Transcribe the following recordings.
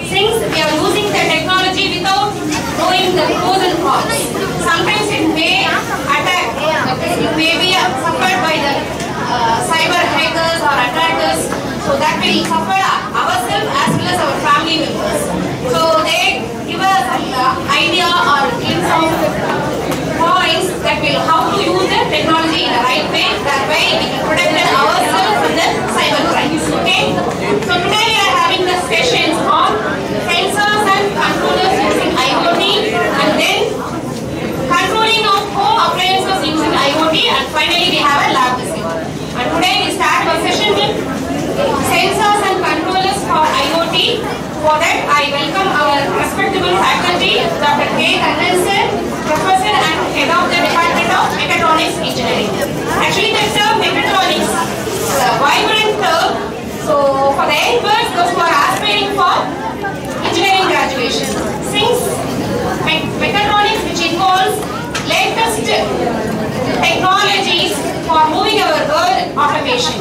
since we are using the technology without knowing the pros and cons. Sometimes it may attack, it may be suffered by the cyber hackers or attackers, so that will suffer ourselves as well as our family members. So they give us an idea or glimpse of points that will how to use the technology in the right way. That way we can protect ourselves from the cyber crimes. Okay. So today we are having the sessions on sensors and controllers using IoT, and then controlling of home appliances using IoT, and finally we have a lab visit. And today we start our session with sensors and controllers for IoT. For that I welcome our respectable faculty, Dr. K. Kannan sir, Professor and Head of the Department of Mechatronics Engineering. Actually the term mechatronics is a vibrant term. So for the experts, those who are aspiring for engineering graduation, since mechatronics, which involves latest technologies for moving our world automation.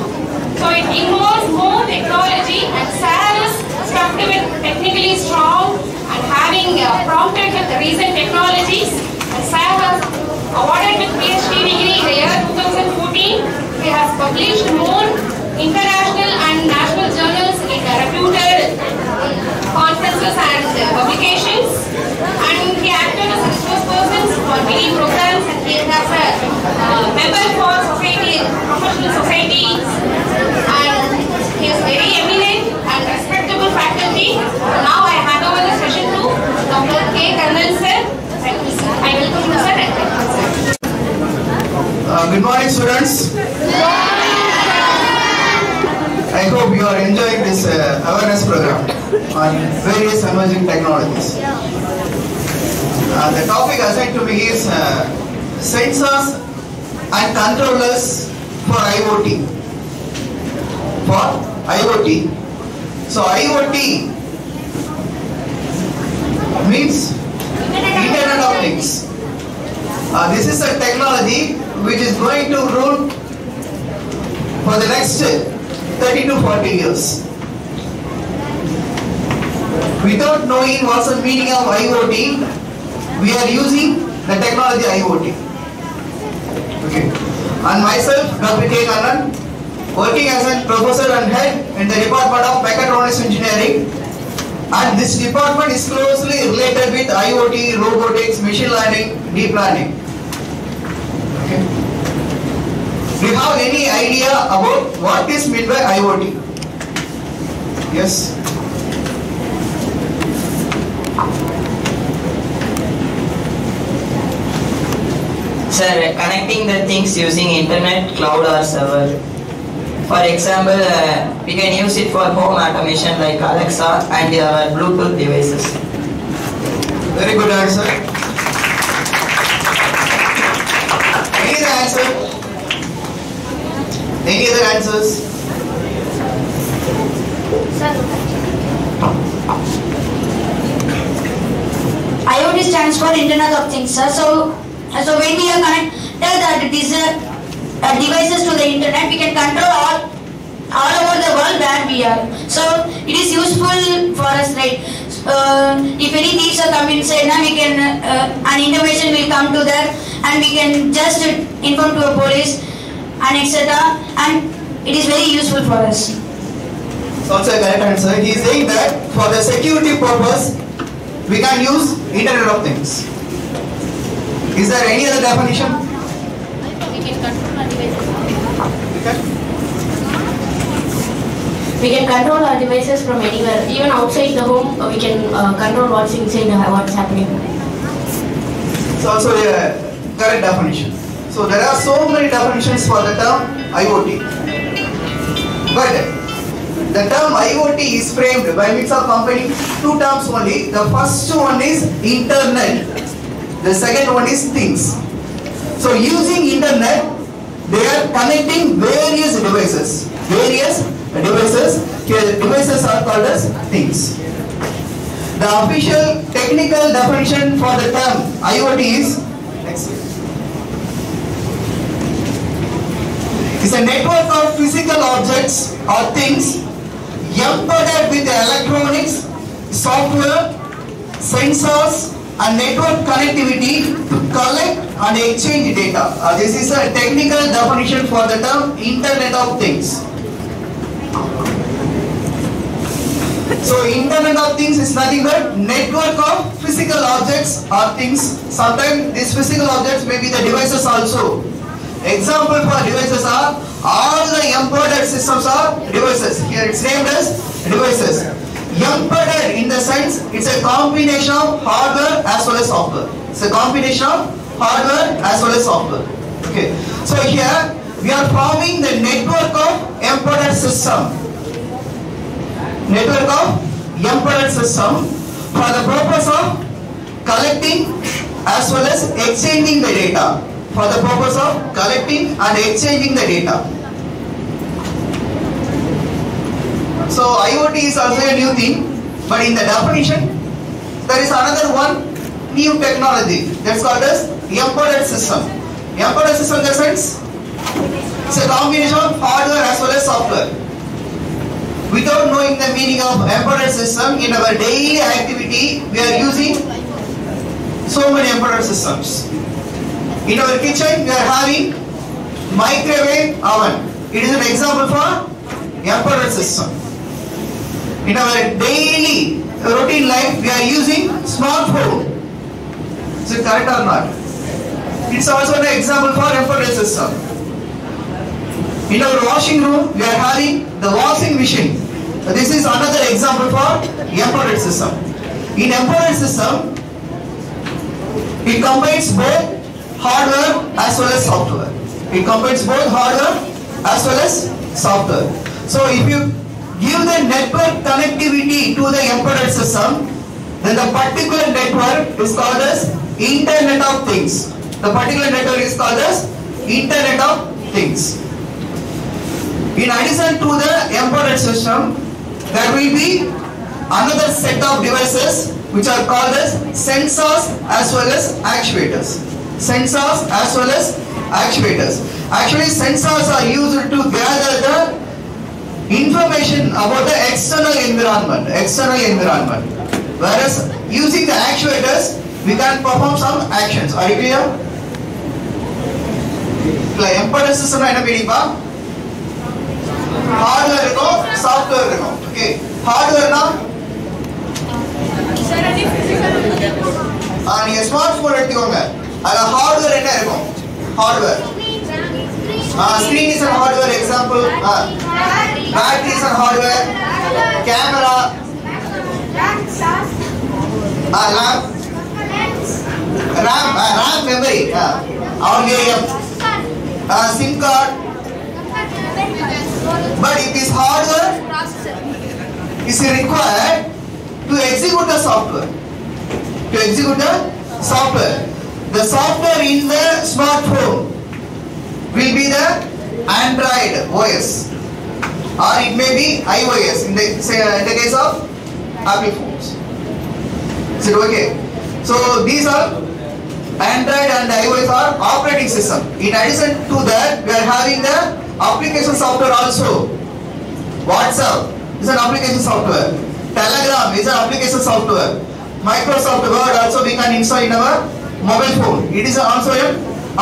So it involves more technology, and SAR is stuffed with technically strong and having prompted with recent technologies. And SAR has awarded with PhD degree in the year 2014. He has published more international and national journals in reputed conferences and publications. And he acted as a resource person for many programs, and he has a member for society, professional societies, and he is very eminent and respectable faculty. Now I hand over the session to Dr. K. Kannan sir. I welcome you sir and thank you sir. Good morning students. I hope you are enjoying this awareness program on various emerging technologies. The topic assigned to me is sensors and controllers for IoT. For IoT. So IoT means Internet of Things. This is a technology which is going to rule for the next 30 to 40 years. Without knowing what's the meaning of IoT, we are using the technology IoT. Okay. And myself, Dr. K. Kannan, working as a professor and head in the Department of Mechatronics Engineering, and this department is closely related with IoT, robotics, machine learning, deep learning. Okay. Do you have any idea about what is meant by IoT? Yes? Sir, connecting the things using internet, cloud or server. For example, we can use it for home automation like Alexa and our Bluetooth devices. Very good answer. Any other answer? Any other answers? IoT stands for Internet of Things, sir. So when we are connected devices to the internet, we can control all over the world where we are. So it is useful for us, right? If any thieves are coming inside, now we can an information will come to there, and we can just inform to a police and etc. And it is very useful for us. Also a correct answer. He is saying that for the security purpose, we can use Internet of Things. Is there any other definition? We can control our devices. We can control our devices from anywhere, even outside the home. We can control what's inside, what's happening. It's also a correct definition. So there are so many definitions for the term IoT. But the term IoT is framed by mix of combining two terms only. The first one is internet. The second one is things. So using internet, they are connecting various devices. Devices are called as things. The official technical definition for the term IoT is a network of physical objects or things embedded with electronics, software, sensors and network connectivity to collect and exchange data. This is a technical definition for the term Internet of Things. So Internet of Things is nothing but network of physical objects or things. Sometimes these physical objects may be the devices also. Example for devices are all the embedded systems are devices. Here it's named as devices. Embedded in the sense it's a combination of hardware as well as software. It's a combination of hardware as well as software. Okay. So here we are forming the network of embedded system. Network of embedded system for the purpose of collecting as well as exchanging the data. For the purpose of collecting and exchanging the data. So IoT is also a new thing, but in the definition there is another one new technology that's called as embedded system. Embedded system in the sense it's a combination of hardware as well as software. Without knowing the meaning of embedded system, in our daily activity we are using so many embedded systems. In our kitchen we are having microwave oven. It is an example for embedded system. In our daily routine life we are using smartphone. Is it correct or not? It's also an example for embedded system. In our washing room we are having the washing machine. This is another example for embedded system. In embedded system it combines both hardware as well as software. It combines both hardware as well as software. So if you give the network connectivity to the embedded system, then the particular network is called as Internet of Things. The particular network is called as Internet of Things. In addition to the embedded system, there will be another set of devices which are called as sensors as well as actuators. Sensors as well as actuators. Actually sensors are used to gather the information about the external environment. Whereas using the actuators we can perform some actions. Are you clear? Embedded system na enna meaning pa? Hardware irukum, software irukum. Okay. Hardware na நீங்க smartphone எடுத்துக்கோங்க. அதுல hardware என்ன இருக்கும்? Hardware. Screen is a hardware example. Battery is a hardware. Camera. RAM memory. RAM. SIM card. But if this hardware is required to execute the software. The software in the smartphone will be the Android OS or it may be iOS in the case of Apple phones. Is it okay? So these are Android and iOS are operating system. In addition to that, we are having the application software also. WhatsApp is an application software. Telegram is an application software. Microsoft Word also we can install in our mobile phone. It is also an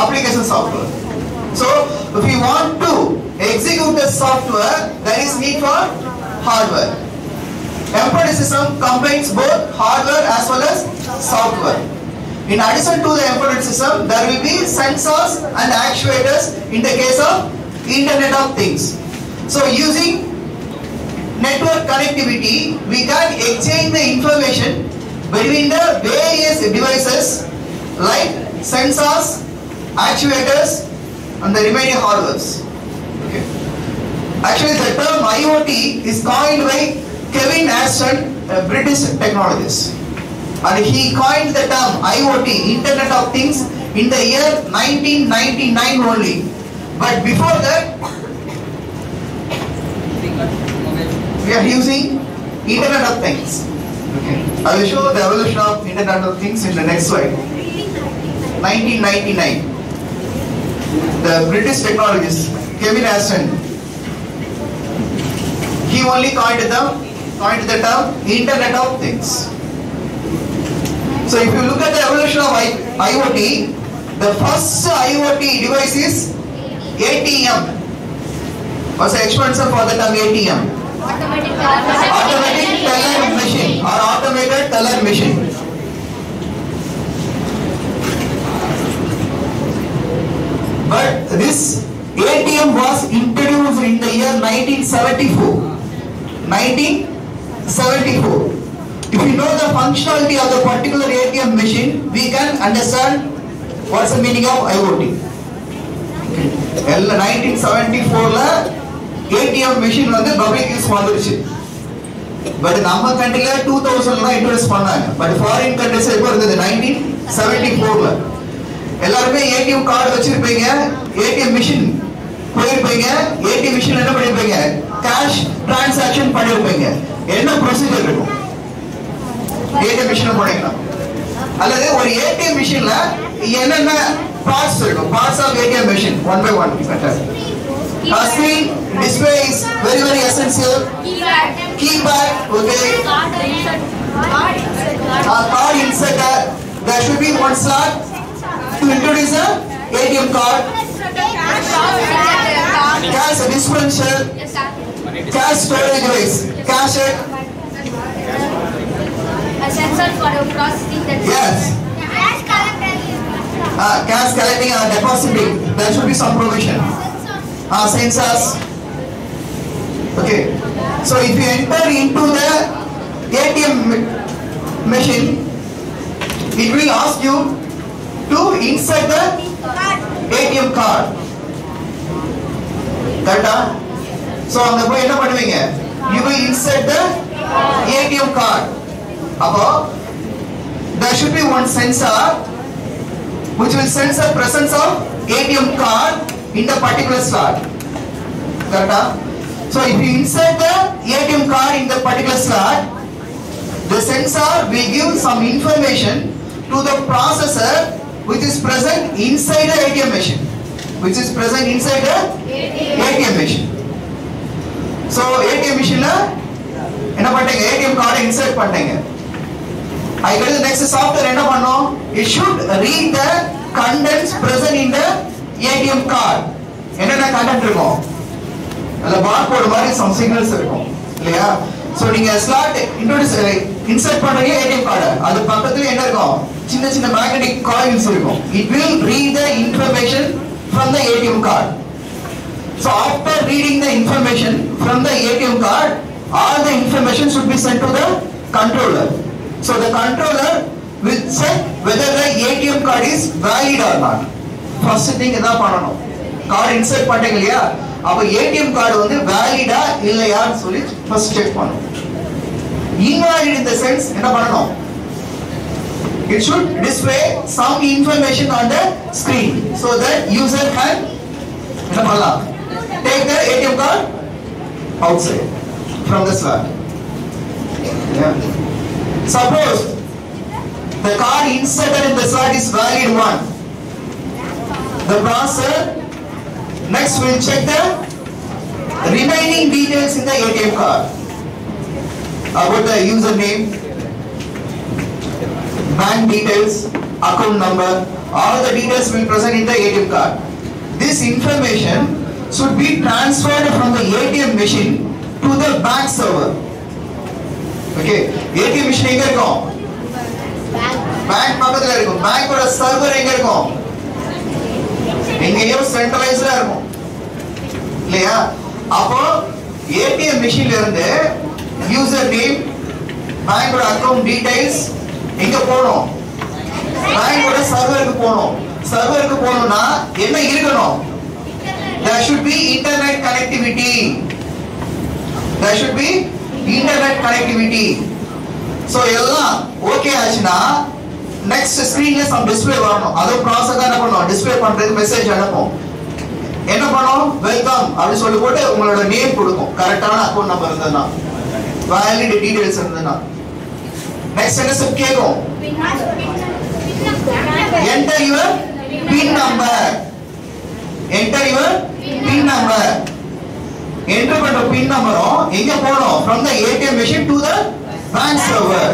application software. So if we want to execute the software, there is need for hardware. Embedded system combines both hardware as well as software. In addition to the embedded system, there will be sensors and actuators in the case of Internet of Things. So using network connectivity, we can exchange the information between the various devices like sensors, actuators and the remaining hardwares. Okay. Actually the term IoT is coined by Kevin Ashton, a British technologist. And he coined the term IoT, Internet of Things, in the year 1999 only. But before that, we are using Internet of Things. Okay. I will show the evolution of Internet of Things in the next slide. 1999. The British technologist Kevin Ashton, he only coined the term coined the term Internet of Things. So if you look at the evolution of IoT, the first IoT device is ATM. What's the expansion for the term ATM? Automatic teller machine or automated teller machine. But this ATM was introduced in the year 1974. 1974. If you know the functionality of the particular ATM machine, we can understand what's the meaning of IoT. 1974 la ATM machine வந்து public use வந்துருச்சு. But நம்ம கண்ட்ரில 2000 ல introduce பண்ணாங்க. But foreign countries எப்போ இருந்தது 1974 ல. எல்லாரும் ஏடிஎம் கார்டு வச்சிருப்பீங்க, ஏடிஎம் மிஷின் போயிருப்பீங்க, ஏடிஎம் மிஷின் என்ன பண்ணிருப்பீங்க, கேஷ் டிரான்சாக்ஷன் பண்ணிருப்பீங்க. என்ன ப்ரொசீஜர் இருக்கும் ஏடிஎம் மிஷின் போனீங்கன்னா? அல்லது ஒரு ஏடிஎம் மிஷின்ல என்னென்ன பார்ட்ஸ் இருக்கும்? Parts of ATM machine one by one better. Screen display is very essential. Keypad, okay. Card inserter. There should be one slot to introduce a ATM card. Cash dispenser. Cash storage device. Cash it. A sensor for processing the Yes. Cash collecting and depositing. There should be some provision. Sensors. Okay. So if you enter into the ATM machine, it will ask you to insert the ATM card. Correct? So அங்க போய் என்ன பண்ணுவீங்க? You will insert the ATM card. அப்போ there should be one sensor which will sense the presence of ATM card in the particular slot. Correct? So if you insert the ATM card in the particular slot, the sensor will give some information to the processor which is present inside the ATM machine. Which is present inside the ATM machine. So ATM machine la என்ன பண்றீங்க? ATM card insert பண்றீங்க. I get the next software என்ன பண்ணும்? It should read the contents present in the ATM card. என்னென்ன content இருக்கும்? அதுல barcode மாதிரி some signals இருக்கும் இல்லையா? சோ நீங்க ஸ்லாட் இன்சர்ட் பண்றீங்க ATM கார்டு, அது பக்கத்துல என்ன இருக்கும்? சின்ன சின்ன magnetic coils இருக்கும். It will read the information from the ATM card. So after reading the information from the ATM card, all the information should be sent to the controller. So the controller will check whether the ATM card is valid or not. First thing இத பண்ணனும். Card insert பண்றீங்க இல்லையா? அப்ப ATM card வந்து வேலிடா இல்லையான்னு சொல்லி first check பண்ணனும். Invalid in the sense என்ன பண்ணனும்? It should display some information on the screen so that user can என்ன பண்ணலாம்? Take the ATM card outside from the slot. Yeah. Suppose the card inserted in the slot is valid one. The processor next will check the remaining details in the ATM card. About the username, bank details, account number, all the details will present in the ATM card. This information should be transferred from the ATM machine to the bank server. Okay, ATM machine எங்க இருக்கும்? Bank பக்கத்துல இருக்கும். பேங்கோட server எங்க இருக்கும்? எங்கேயோ சென்ட்ரலைஸ்டா இருக்கும் இல்லையா? அப்போ ATM மிஷின்ல இருந்து யூசர் நேம், பேங்கோட அக்கவுண்ட் டீடைல்ஸ் எங்க போகணும்? பேங்கோட சர்வருக்கு போகணும். சர்வருக்கு போகணும்னா என்ன இருக்கணும்? There should be internet connectivity. There should be internet connectivity. So எல்லாம் ஓகே ஆச்சுன்னா next screenல some display வரணும். அது ப்ராசஸர் என்ன பண்ணும்? டிஸ்ப்ளே பண்றதுக்கு மெசேஜ் அனுப்பும். என்ன பண்ணும்? வெல்கம் அப்படி சொல்லி போட்டு உங்களோட நேம் கொடுக்கும். கரெக்டான அக்கவுண்ட் நம்பர் இருந்ததுன்னா, வேலிட் டீடைல்ஸ் இருந்ததுன்னா. நெக்ஸ்ட் என்ன ஸ்டெப் கேக்கும்? enter your pin number. Enter your pin number. enter பண்ற pin நம்பரும் எங்க போணும் from the ATM machine to the bank server.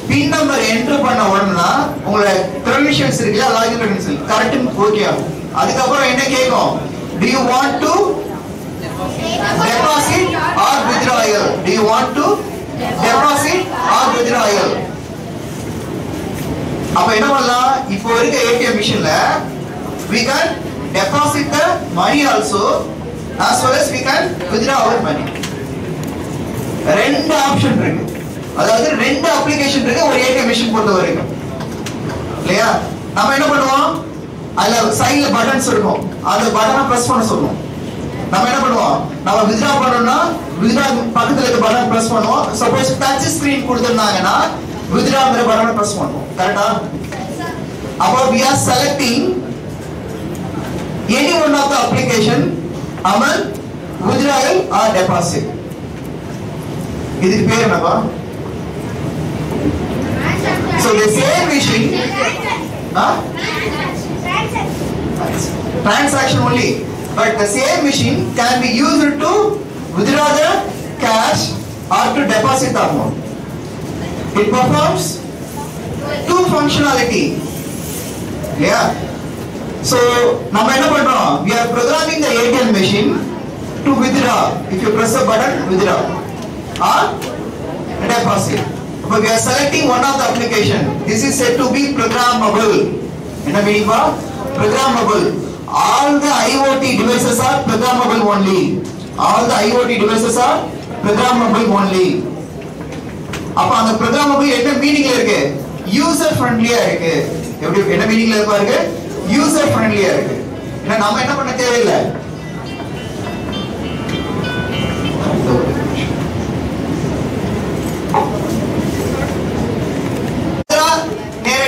pin number enter பண்ண உடனே உங்களோட credentials இருக்குல login credentials கரெக்ட் ஓகே ஆகும். அதுக்கு அப்புறம் என்ன கேக்கும்? Do you want to deposit or withdrawal? Do you want to deposit or withdrawal? அப்ப என்ன பண்ணலாம்? இப்போ இருக்க ATM machine ல we can deposit the money also as well as we can withdraw our money. ரெண்டு ஆப்ஷன் இருக்கு. அதாவது ரெண்டு அப்ளிகேஷன் இருக்கு ஒரு ATM machine பொறுத்த வரைக்கும். இல்லையா? நாம என்ன பண்ணுவோம்? அதுல சைடுல பட்டன்ஸ் இருக்கும். அந்த பட்டனை பிரஸ் பண்ண சொல்லுவோம். நாம என்ன பண்ணுவோம்? நாம withdraw பண்ணனும்னா withdraw பக்கத்துல இருக்க பட்டன் பிரஸ் பண்ணுவோம். சப்போஸ் டச் ஸ்கிரீன் கொடுத்திருந்தாங்கன்னா withdrawங்கிற பட்டனை பிரஸ் பண்ணுவோம். கரெக்ட்டா? அப்போ we are selecting any one of the application amal withdrawal or deposit. இதுக்கு பேர் என்னப்பா? So the same machine transaction only, but the same machine can be used to withdraw the cash or to deposit the amount. It performs two functionality. Yeah. So நம்ம என்ன பண்றோம்? We are programming the ATM machine to withdraw. If you press the button, withdraw or deposit. But we are selecting one of the application. This is said to be programmable. என்ன meaning ba? Programmable. All the IoT devices are programmable only. All the IoT devices are programmable only. அப்ப அந்த programmable என்ன மீனிங்ல இருக்கு? User friendly-ஆ இருக்கு. எப்படி என்ன மீனிங்ல இருக்கு பாருங்க? User friendly-ஆ இருக்கு. ஏன்னா நாம என்ன பண்ண தேவையில்லை.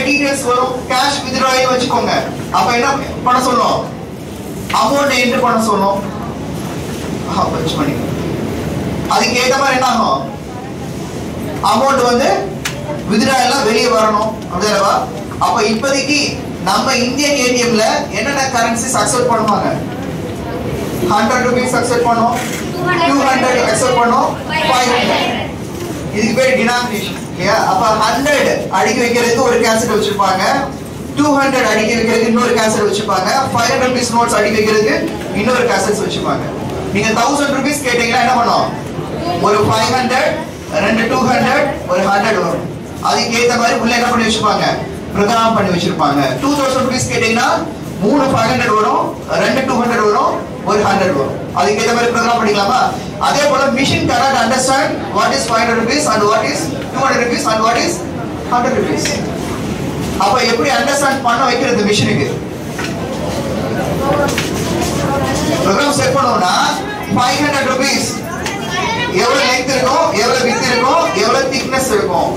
டீடைல்ஸ் வரும் கேஷ் வித்ட்ராயல் வச்சுக்கோங்க. அப்ப என்ன பண்ண சொல்லணும்? அமௌண்ட் என்டர் பண்ண சொல்லணும். பஞ்ச் பண்ணி அதுக்கு ஏத்த மாதிரி என்ன ஆகும்? அமௌண்ட் வந்து வித்ட்ராயல்ல வெளியே வரணும். அப்படியேவா? அப்ப இப்போதைக்கு நம்ம இந்தியன் ஏடிஎம்ல என்னென்ன கரன்சிஸ் அக்செப்ட் பண்ணுவாங்க? 100 ரூபீஸ் அக்செப்ட் பண்ணோம், 200 அக்செப்ட் பண்ணோம், 500. இதுக்கு பேர் டினாமினேஷன். இல்லையா? அப்ப 100 அடிக்க வைக்கிறதுக்கு ஒரு கேசட் வச்சிருப்பாங்க, 200 அடிக்க வைக்கிறதுக்கு இன்னொரு கேசட் வச்சிருப்பாங்க, 500 ரூபீஸ் நோட்ஸ் அடிக்க வைக்கிறதுக்கு இன்னொரு கேசட்ஸ் வச்சிருப்பாங்க. நீங்க 1000 ரூபீஸ் கேட்டீங்கன்னா என்ன பண்ணும்? ஒரு 500, ரெண்டு 200, ஒரு 100 வரும். அதுக்கு ஏத்த மாதிரி உள்ள என்ன பண்ணி வச்சிருப்பாங்க? ப்ரோகிராம் பண்ணி வச்சிருப்பாங்க. 2000 ரூபீஸ் கேட்டீங்கன்னா 3 500 வரும், ரெண்டு 200 வரும், ஒரு 100 வரும். அதுக்கு ஏத்த மாதிரி ப்ரோகிராம் பண்ணிக்கலாமா? அதே போல machine cannot understand what is 500 rupees and what is 200 rupees and what is 100 rupees. அப்ப எப்படி அண்டர்ஸ்டாண்ட் பண்ண வைக்கிறது மிஷினுக்கு? ப்ரோகிராம் செட் பண்ணோம்னா 500 rupees எவ்வளவு லெங்த் இருக்கும், எவ்வளவு விட்த் இருக்கும், எவ்வளவு திக்னஸ் இருக்கும்,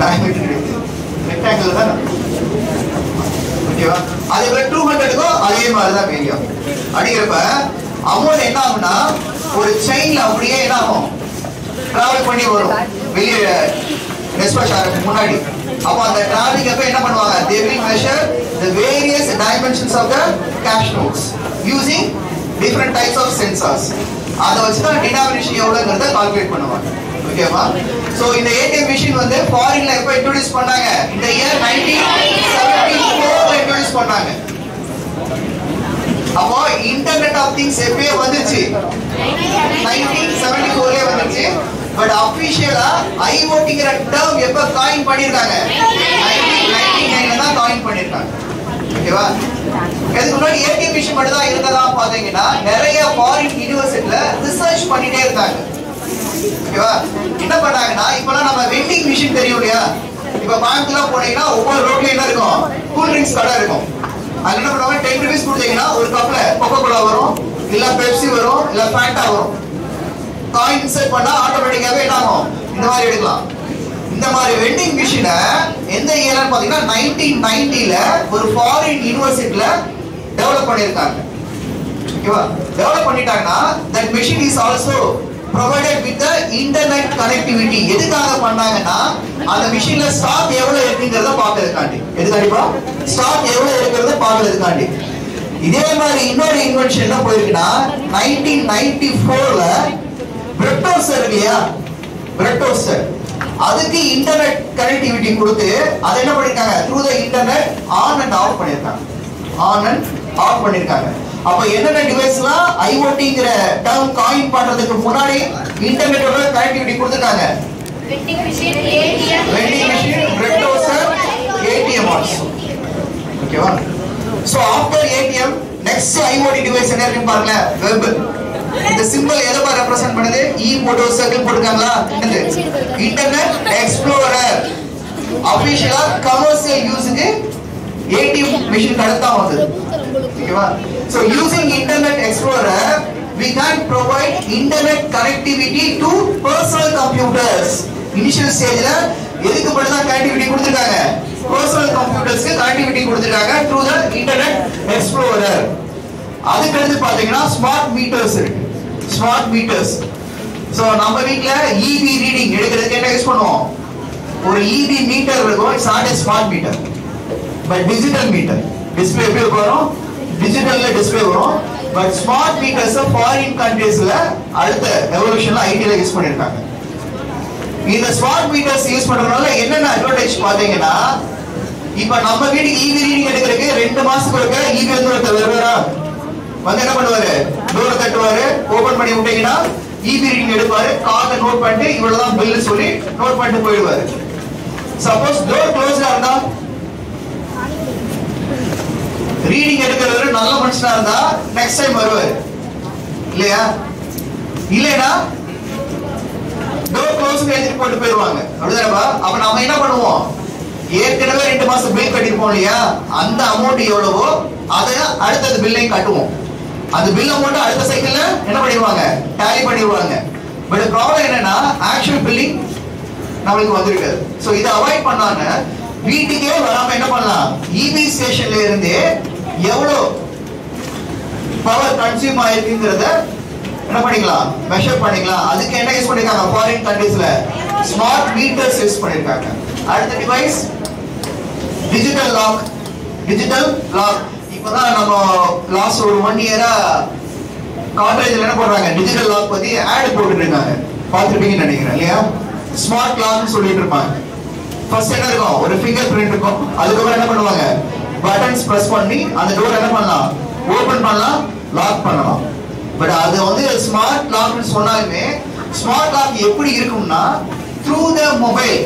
டயமீட்டர் இருக்கு, ரெக்டாங்கிள் தான். ஓகேவா? அதே போல 200க்கு அதே மாதிரி தான் வேரியம். அடிக்கிறப்ப அமௌண்ட் என்ன ஆகும்னா ஒரு செயின்ல அப்படியே என்ன ஆகும்? டிராவல் பண்ணி வரும் வெளியே டிஸ்பேட்ச் ஆகிறதுக்கு முன்னாடி. அப்ப அந்த டிராவலிங் அப்ப என்ன பண்ணுவாங்க? they will measure the various dimensions of the cash notes using different types of sensors. அத வச்சு தான் டினாமினேஷன் எவ்வளவுங்கறத கால்குலேட் பண்ணுவாங்க. ஓகேவா? சோ இந்த ATM machine வந்து ஃபாரின்ல எப்ப இன்ட்ரோ듀ஸ் பண்ணாங்க? இந்த இயர் 1974 இன்ட்ரோ듀ஸ் பண்ணாங்க. அப்போ இன்டர்நெட் ஆஃப் திங்ஸ் எப்பவே வந்துச்சு? 1974 வந்துச்சு. பட் அபிஷியலா ஐஓடிங்கற டேர்ம் எப்ப காயின் பண்ணிருக்காங்க? 1999ல தான் காயின் பண்ணிருக்காங்க. ஓகேவா? இதுக்கு முன்னாடி ATM machine மட்டும் தான் இருந்ததா பாத்தீங்கன்னா நிறைய ஃபாரின் யுனிவர்சிட்டில ரிசர்ச் பண்ணிட்டே இருந்தாங்க. ஓகேவா? என்ன பண்ணாங்கன்னா இப்பலாம் நம்ம வெண்டிங் மிஷின் தெரியும் இல்லையா? இப்ப பேங்க்ல போனீங்கன்னா ஒவ்வொரு ரோட்ல என்ன இருக்கும்? கூல் ட்ரிங்க்ஸ் கடை இருக்கும். அது என்ன பண்ணுவாங்க? 10 ரூபீஸ் கொடுத்தீங்கன்னா ஒரு கப்ல கோகோ கோலா வரும், இல்ல பெப்சி வரும், இல்ல ஃபேண்டா வரும். காயின் இன்சர்ட் பண்ணா ஆட்டோமேட்டிக்காவே என்ன ஆகும்? இந்த மாதிரி எடுக்கலாம். இந்த மாதிரி வெண்டிங் மிஷினை எந்த இயர்னு பாத்தீங்கன்னா 1990ல ஒரு ஃபாரின் யுனிவர்சிட்டில டெவலப் பண்ணிருக்காங்க. ஓகேவா? டெவலப் பண்ணிட்டாங்கன்னா that machine is also provided with the internet connectivity. எதுக்காக பண்ணாங்கன்னா அந்த மிஷின்ல ஸ்டாக் எவ்வளவு இருக்குங்கறத பாக்குறதுக்காண்டி. எதுக்காண்டிப்பா? ஸ்டாக் எவ்வளவு இருக்குங்கறத பாக்குறதுக்காண்டி. இதே மாதிரி இன்னொரு இன்வென்ஷன் என்ன போயிருக்குன்னா 1994ல பிரெட் டோஸ்டர் இல்லையா, பிரெட் டோஸ்டர் அதுக்கு இன்டர்நெட் கனெக்டிவிட்டி கொடுத்து அதை என்ன பண்ணிருக்காங்க, through the internet on and off பண்ணிருக்காங்க, ஆன் அண்ட் ஆஃப் பண்ணிருக்காங்க. அப்ப என்னென்ன டிவைஸ்லாம் ஐஓடிங்கிற டர்ம் காயின் பண்றதுக்கு முன்னாடி இன்டர்நெட்டோட கனெக்டிவிட்டி கொடுத்துட்டாங்க. Vending machine, ATM, bread toaster, ATM also. ஓகேவா? So after ATM next IoT device என்ன இருக்கு பாருங்க, வெப். இந்த சிம்பிள் எதை மாதிரி ரெப்ரசன்ட் பண்ணுது, இ போட்டோ சர்க்கிள் போட்டுருக்காங்களா, இன்டர்நெட் எக்ஸ்ப்ளோரர். ஆபீஷியலா கமர்ஷியல் யூஸ்க்கு ஏடிஎம் மிஷின் கடத்தா வந்தது. ஓகேவா? So using Internet Explorer we can provide internet connectivity to personal computers. Initial ஸ்டேஜ்ல எதுக்கு மட்டும் தான் கனெக்டிவிட்டி கொடுத்திருக்காங்க, பர்சனல் கம்ப்யூட்டர்ஸ்க்கு கனெக்டிவிட்டி கொடுத்திருக்காங்க through the internet explorer. அதுக்கு அடுத்து பாத்தீங்கன்னா ஸ்மார்ட் மீட்டர்ஸ் இருக்கு, ஸ்மார்ட் மீட்டர்ஸ். சோ நம்ம வீட்ல இபி ரீடிங் எடுக்கிறதுக்கு என்ன யூஸ் பண்ணுவோம், ஒரு இபி மீட்டர் இருக்கும். It's not a smart meter but digital meter. Display எப்படி வரும், டிஜிட்டல்ல டிஸ்ப்ளே வரும். பட் ஸ்மார்ட் மீட்டர்ஸ் ஃபாரின் கண்ட்ரீஸ்ல அடுத்த எவல்யூஷன்ல ஐடில யூஸ் பண்ணிருக்காங்க. இந்த ஸ்மார்ட் மீட்டர்ஸ் யூஸ் பண்றதுனால என்னென்ன அட்வான்டேஜ் பாத்தீங்கன்னா, இப்ப நம்ம வீட்டுக்கு ஈவி ரீடிங் எடுக்கிறதுக்கு 2 மாசத்துக்கு ஒருக்க ஈவி வந்து ஒருத்தர் வருவாரா, வந்து என்ன பண்ணுவாரு, டோரை தட்டுவாரு, ஓபன் பண்ணி விட்டீங்கன்னா ஈவி ரீடிங் எடுப்பாரு, கார்டை நோட் பண்ணிட்டு இவ்வளவுதான் பில் சொல்லி நோட் பண்ணிட்டு போயிடுவாரு. சப்போஸ் டோர் க்ளோஸ்டா இருந்தா, ரீடிங் எடுக்கிறவர் நல்ல மனுஷனா இருந்தா நெக்ஸ்ட் டைம் வருவாரு இல்லையா, இல்லைனா டோர் க்ளோஸ் எழுதி போட்டு போயிடுவாங்க. அப்படிதானப்பா? அப்ப நம்ம என்ன பண்ணுவோம், ஏற்கனவே 2 மாசம் பில் கட்டிருப்போம் இல்லையா, அந்த அமௌண்ட் எவ்வளவோ அதை அடுத்தது பில்லையும் கட்டுவோம். அந்த பில் அமௌண்ட் அடுத்த சைக்கிள்ல என்ன பண்ணிடுவாங்க, டேலி பண்ணிடுவாங்க. பட் ப்ராப்ளம் என்னன்னா ஆக்சுவல் பில்லிங் நம்மளுக்கு வந்திருக்காது. சோ இதை அவாய்ட் பண்ணாங்க, வீட்டுக்கே வராம என்ன பண்ணலாம், இபி ஸ்டேஷன்ல இருந்து எவ்வளவு பவர் கன்சியூம் ஆயிருக்குங்கிறத என்ன பண்ணிக்கலாம், மெஷர் பண்ணிக்கலாம். அதுக்கு என்ன யூஸ் பண்ணிருக்காங்க, ஃபாரின் கண்ட்ரீஸ்ல ஸ்மார்ட் மீட்டர்ஸ் யூஸ் பண்ணிருக்காங்க. அடுத்த device digital lock. Digital lock இப்பதான் நம்ம லாஸ்ட் ஒரு 1 இயரா காலேஜ்ல என்ன பண்றாங்க, டிஜிட்டல் லாக் பத்தி ஆட் போட்டுட்டு இருக்காங்க, பாத்துருப்பீங்கன்னு நினைக்கிறேன் இல்லையா. ஸ்மார்ட் லாக்னு சொல்லிட்டு இருப்பாங்க. ஃபர்ஸ்ட் என்ன இருக்கும், ஒரு ஃபிங்கர் பிரிண்ட் இருக்கும். அதுக்கப்புறம் என்ன பண்ணுவாங்க, பட்டன்ஸ் பிரஸ் பண்ணி அந்த டோர் என்ன பண்ணலாம், ஓபன் பண்ணலாம், லாக் பண்ணலாம். பட் அது வந்து ஸ்மார்ட் லாக்னு சொன்னாலுமே ஸ்மார்ட் லாக் எப்படி இருக்கும்னா through the mobile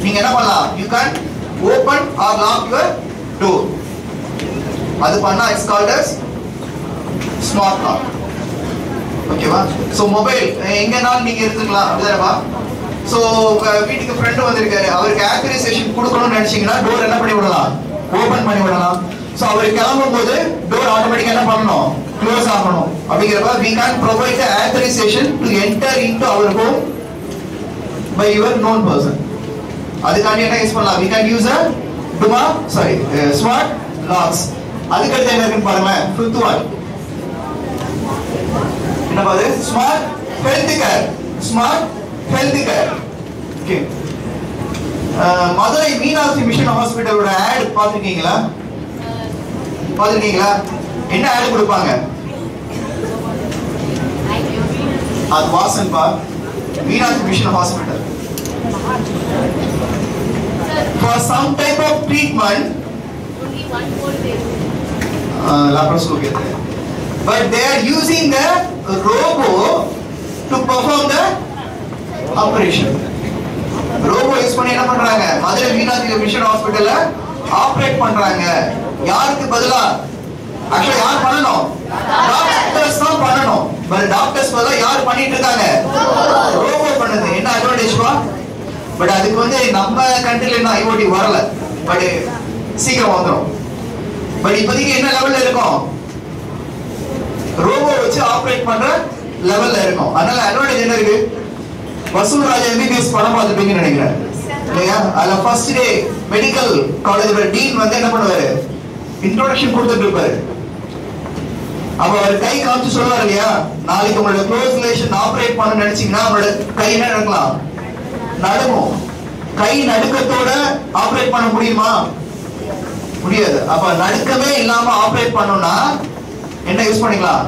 நீங்க என்ன பண்ணலாம், you can open or lock your door. அது பண்ணா it's called as smart lock. ஓகேவா? சோ மொபைல் எங்கனாலும் நீங்க எடுத்துக்கலாம். அப்படிதானப்பா? சோ வீட்டுக்கு ஃப்ரெண்ட் வந்திருக்காரு, அவருக்கு ஆத்தரைசேஷன் கொடுக்கணும்னு நினைச்சீங்கன்னா டோர் என்ன பண்ணி விடலாம், ஓபன் பண்ணி விடலாம். சோ அவர் கிளம்பும் போது டோர் ஆட்டோமேட்டிக்கா என்ன பண்ணணும், க்ளோஸ் ஆகணும். அப்படிங்கிறப்ப we can provide the authorization to enter into our home by your known person. அதுக்காண்டி என்ன யூஸ் பண்ணலாம், we can use a smart locks. அதுக்கு அடுத்து என்ன இருக்குன்னு பாருங்க, fifth one என்ன பாரு, smart health care. Smart health care. Okay, Madurai Meenakshi mission ஹாஸ்பிட்டலோட ஆட் பாத்துருக்கீங்களா, பாத்துருக்கீங்களா? என்ன ஆட் கொடுப்பாங்க, அது வாசன் பா, Meenakshi mission hospital for some type of treatment, only 1 whole day. laparoscopy, but they are using the robo to perform the operation. robo use பண்ணி என்ன பண்றாங்க, மதுரை மீனாட்சி மிஷன் ஹாஸ்பிடல்ல ஆபரேட் பண்றாங்க. யாருக்கு பதிலா, ஆக்சுவலா யார் பண்ணணும், டாக்டர்ஸ் தான் பண்ணணும். பட் டாக்டர்ஸ் பதிலா யார் பண்ணிட்டு இருக்காங்க, ரோபோ பண்ணுது. என்ன அட்வான்டேஜ்வா, பட் அதுக்கு வந்து நம்ம கண்ட்ரில இன்னும் ஐஓடி வரல, பட் சீக்கிரம் வந்துடும். பட் இப்போதைக்கு என்ன லெவல்ல இருக்கும், ரோபோ வச்சு ஆபரேட் பண்ற லெவல்ல இருக்கும். அதனால அட்வான்டேஜ் என்ன இருக்கு, வசூல் ராஜா எம்பிபிஎஸ் படம் பார்த்துருப்பீங்கன்னு நினைக்கிறேன் இல்லையா. அதுல ஃபர்ஸ்ட் டே மெடிக்கல் காலேஜோட டீன் வந்து என்ன பண்ணுவாரு, இன்ட்ரோடக்ஷன் கொடுத்துட்டு இருப்பாரு. அப்ப அவர் கை காமிச்சு சொல்லுவார் இல்லையா, நாளைக்கு உங்களோட க்ளோஸ் ரிலேஷன் ஆபரேட் பண்ண நினைச்சீங்கன்னா உங்களோட கை என்ன நடக்கலாம், நடுங்கும். கை நடுக்கத்தோட ஆபரேட் பண்ண முடியுமா, முடியாது. அப்ப நடுக்கமே இல்லாம ஆபரேட் பண்ணனும்னா என்ன யூஸ் பண்ணிக்கலாம்?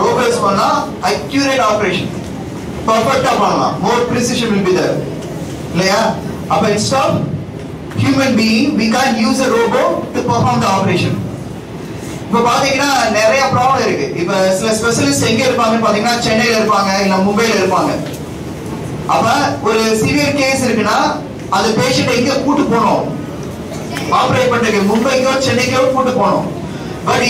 ரோபோ யூஸ் பண்ணா அக்யூரேட் ஆபரேஷன் பெர்ஃபெக்ட்டா பண்ணலாம். more precision will be there. இல்லையா? அப்ப instead of human being we can't use a robot to perform the operation. இப்ப பாத்தீங்கன்னா நிறைய ப்ராப்ளம் இருக்கு. இப்ப சில ஸ்பெஷலிஸ்ட் எங்க இருப்பாங்கன்னு பாத்தீங்கன்னா சென்னையில இருப்பாங்க இல்ல மும்பைல இருப்பாங்க. அப்ப ஒரு சிவியர் கேஸ் இருக்குன்னா அந்த பேஷண்ட் எங்க கூட்டு போகணும்? ஆபரேட் பண்றதுக்கு மும்பைக்கோ சென்னைக்கோ கூட்டு போகணும். பட்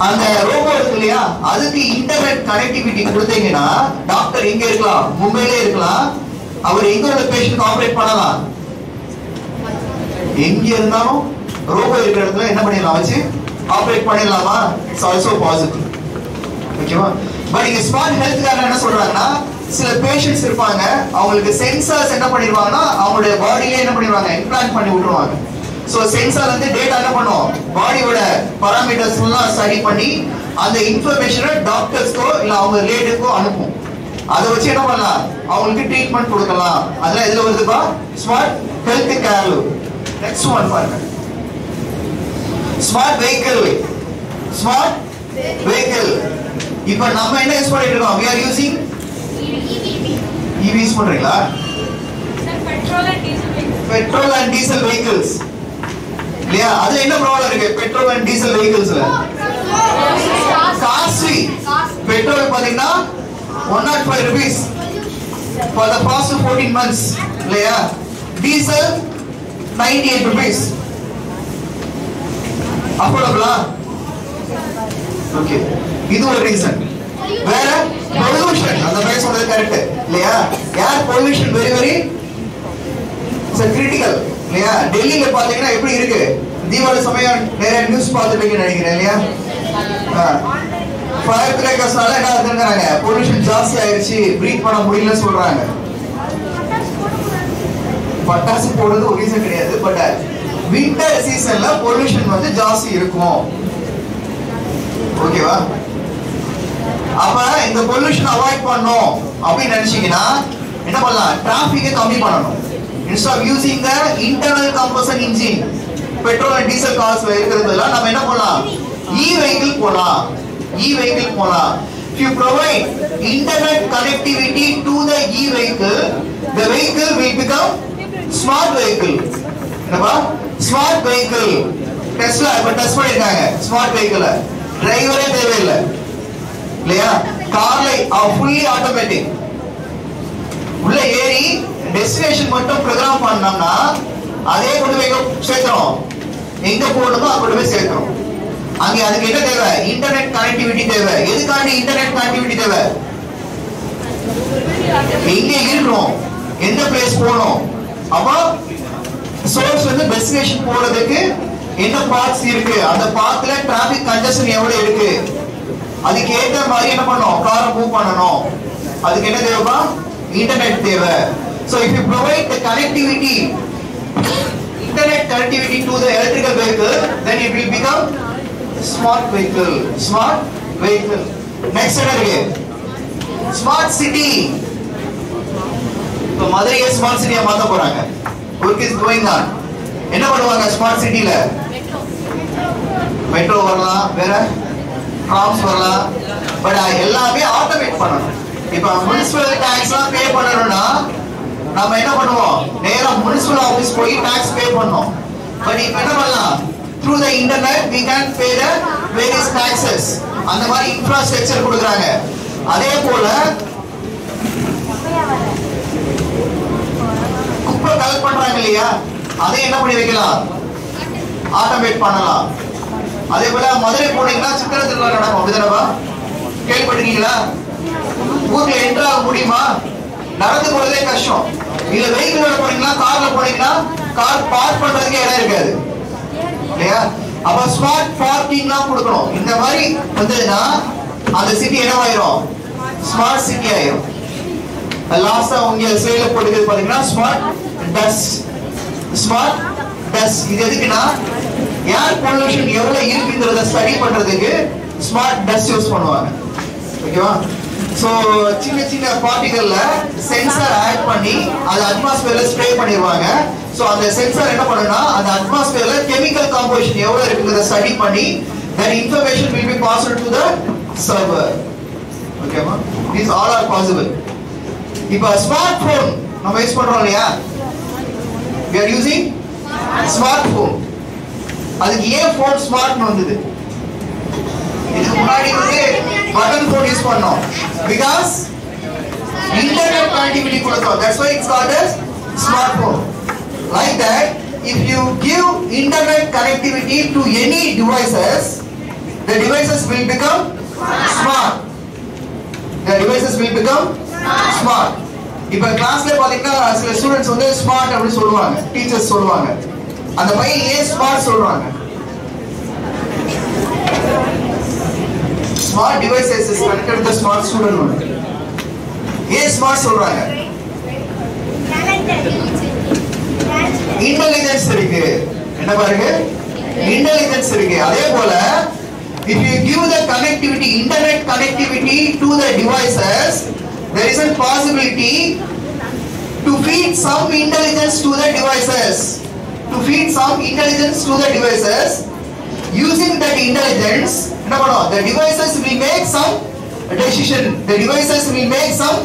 அந்த ரோபோ இருக்கு இல்லையா, அதுக்கு இன்டர்நெட் கனெக்டிவிட்டி கொடுத்தீங்கன்னா டாக்டர் எங்க இருக்கலாம்? மும்பையிலே இருக்கலாம். அவர் எங்க உள்ள பேஷண்ட் ஆபரேட் பண்ணலாம். எங்க இருந்தாலும் ரோபோ இருக்கிற இடத்துல என்ன பண்ணிடலாம்? வச்சு ஆபரேட் பண்ணிடலாமா? It's also possible. ஓகேவா? பட் இங்க ஸ்மார்ட் ஹெல்த்காரங்க என்ன சொல்றாங்கன்னா சில பேஷண்ட்ஸ் இருப்பாங்க, அவங்களுக்கு சென்சார்ஸ் என்ன பண்ணிடுவாங்கன்னா அவங்களுடைய பாடியிலே என்ன பண்ணிடுவாங்க? இம்ப்ளான்ட் பண்ணி விட்டுருவாங்க. சோ சென்சார் வந்து டேட்டா என்ன பண்ணும்? பாடியோட பாராமீட்டர்ஸ் எல்லாம் ஸ்டடி பண்ணி அந்த இன்ஃபர்மேஷனை டாக்டர்ஸ்க்கோ இல்ல அவங்க ரிலேட்டிவ்க்கோ அனுப்பும். அதை வச்சு என்ன பண்ணலாம்? அவங்களுக்கு ட்ரீட்மெண்ட் கொடுக்கலாம். அதெல்லாம் எதுல வருதுப்பா? ஸ்மார்ட் ஹெல்த் கேர்ல. நெக்ஸ்ட் ஒன் பாருங்க. Smart vehicle. Smart vehicle. இப்போ நம்ம என்ன யூஸ் பண்ணிட்டு இருக்கோம்? we are using EV use பண்றீங்களா? Petrol and diesel vehicles. இல்லையா? அதுல என்ன ப்ராப்ளம் இருக்கு? பெட்ரோல் அண்ட் டீசல் vehiclesல காஸ்ட்லி. பெட்ரோல் பாத்தீங்கன்னா 105 rupees for the past 14 months. இல்லையா? Diesel 98 rupees. அஃபோர்டபிளா? ஓகே, இது ஒரு ரீசன். வேற பொல்யூஷன். அந்த பையன் சொல்றது கரெக்ட் இல்லையா? Air pollution very very critical. இல்லையா? டெல்லியில பாத்தீங்கன்னா எப்படி இருக்கு? தீபாவளி சமயம் நிறைய நியூஸ் பார்த்துட்டீங்கன்னு நினைக்கிறேன் இல்லையா? ஃபயர் கிராக்கர்ஸ்னால என்ன ஆகுதுங்கறாங்க? பொல்யூஷன் ஜாஸ்தி ஆயிருச்சு, பிரீத் பண்ண முடியல சொல்றாங்க. பட்டாசு போடுறது ஒரு ரீசன் கிடையாது. பட் வின்டர் சீசன்ல பொல்யூஷன் வந்து ஜாஸ்தி இருக்கும். ஓகேவா? அப்ப இந்த பொல்யூஷன் அவாய்ட் பண்ணனும் அப்படி நினைச்சீங்கன்னா என்ன பண்ணலாம்? டிராபிக்கை கம்மி பண்ணணும். instead of using the internal combustion engine petrol and diesel கார்ஸ்ல இருக்கிறதுல நம்ம என்ன பண்ணலாம்? e-vehicle போலாம். e-vehicle போலாம். if you provide internet connectivity to the e-vehicle, the vehicle will become smart vehicle. என்னப்பா? Smart vehicle. டெஸ்லா இப்ப டெஸ்ட் பண்ணிருக்காங்க ஸ்மார்ட் வெஹிக்கிள். டிரைவரே தேவையில்லை இல்லையா? கார்ல ஃபுல்லி ஆட்டோமேட்டிக். உள்ள ஏறி டெஸ்டினேஷன் மட்டும் ப்ரோகிராம் பண்ணோம்னா அதே கொண்டு போய் சேர்க்கிறோம். எங்க போகணுமோ அங்க கொண்டு போய் சேர்க்கிறோம். அங்க அதுக்கு என்ன தேவை? இன்டர்நெட் கனெக்டிவிட்டி தேவை. எதுக்காண்டி இன்டர்நெட் கனெக்டிவிட்டி தேவை? எங்க இருக்கிறோம், எந்த பிளேஸ் போகணும், அப்போ சோர்ஸ் வந்து டெஸ்டினேஷன் போறதுக்கு என்ன பாத்ஸ் இருக்கு, அந்த பாத்ல டிராபிக் கன்ஜெஷன் எவ்வளவு இருக்கு, அதுக்கு ஏற்ற மாதிரி என்ன பண்ணணும்? காரை மூவ் பண்ணணும். அதுக்கு என்ன தேவைப்பா? இன்டர்நெட் தேவை. So if you provide the connectivity, internet connectivity to the electrical vehicle, then it will become smart vehicle. Smart vehicle. Next என்ன இருக்கு? Smart city. இப்போ மதுரையை ஸ்மார்ட் சிட்டியா மாத்த போறாங்க. Work is going on. என்ன பண்ணுவாங்க ஸ்மார்ட் சிட்டில? மெட்ரோ வரலாம், வேற ட்ராம்ஸ் வரலாம். பட் எல்லாமே ஆட்டோமேட் பண்ணணும். இப்போ முனிசிபல் டாக்ஸ்லாம் பே பண்ணணும்னா நம்ம என்ன பண்ணுவோம்? நேரா முனிசிபல் ஆபீஸ் போய் டாக்ஸ் பே பண்ணோம். பட் இப்போ என்ன பண்ணலாம்? through the internet we can pay the various taxes. அந்த மாதிரி இன்ஃப்ராஸ்ட்ரக்சர் கொடுக்கறாங்க. அதே போல குப்பை கலெக்ட் பண்றாங்க இல்லையா? அதை என்ன பண்ணி வைக்கலாம்? ஆட்டோமேட் பண்ணலாம். அதே போல மதுரை போனீங்கன்னா சித்திரை திருவிழா நடக்கும். அப்படிதானப்பா? கேள்விப்பட்டிருக்கீங்களா? ஊர்ல என்ட்ரு ஆக முடியுமா? நடந்து போறதே கஷ்டம். இல்ல வெஹிக்கிள் போனீங்கன்னா, கார்ல போனீங்கன்னா கார் பார்க் பண்றதுக்கு இடம் இருக்காது இல்லையா? அப்ப ஸ்மார்ட் பார்க்கிங்லாம் கொடுக்கணும். இந்த மாதிரி வந்ததுன்னா அந்த சிட்டி என்னவாயிரும்? ஸ்மார்ட் சிட்டி ஆயிரும். லாஸ்டா உங்க ஸ்லைட்ல போட்டுக்கிறது பாத்தீங்கன்னா ஸ்மார்ட் டஸ்ட். ஸ்மார்ட் டஸ்ட் இது எதுக்குன்னா ஏர் பொல்யூஷன் எவ்வளவு இருக்குங்கிறத ஸ்டடி பண்றதுக்கு ஸ்மார்ட் டஸ்ட் யூஸ் பண்ணுவாங்க. ஓகேவா? ஸோ சின்ன பார்ட்டிகல்ல சென்சார் ஆட் பண்ணி அதை அட்மாஸ்பியர்ல ஸ்ப்ரே பண்ணிடுவாங்க. ஸோ அந்த சென்சார் என்ன பண்ணுன்னா அந்த அட்மாஸ்பியர்ல கெமிக்கல் காம்போசிஷன் எவ்வளவு இருக்குங்கிறத ஸ்டடி பண்ணி that information will be passed to the server. ஓகேவா? These all are possible. இப்போ ஸ்மார்ட் போன் நம்ம யூஸ் பண்றோம் இல்லையா? we are using smart phone. அதுக்கு ஏன் போன் ஸ்மார்ட்னு வந்தது? இதுக்கு முன்னாடி வந்து பட்டன் போன் யூஸ் பண்ணோம். Because internet connectivity கொடுத்தோம். That's why it's called as smartphone. Like that, if you give internet connectivity to any devices, the devices will become smart. The devices will become smart. இப்ப கிளாஸ்ல பாத்தீங்கன்னா சில students வந்து smart அப்படி சொல்லுவாங்க, teachers சொல்லுவாங்க. அந்த பையன் ஏன் ஸ்மார்ட் சொல்றாங்க? Smart devices is connected to the smart student only. ஏன் ஸ்மார்ட் சொல்றாங்க? இன்டெலிஜென்ஸ் இருக்கு. என்ன பாருங்க? இன்டெலிஜென்ஸ் இருக்கு. அதே போல if you give the connectivity, internet connectivity to the devices, there is a possibility to feed some intelligence to the devices. To feed some intelligence to the devices. Using that intelligence, the devices will make some decision. The devices will make some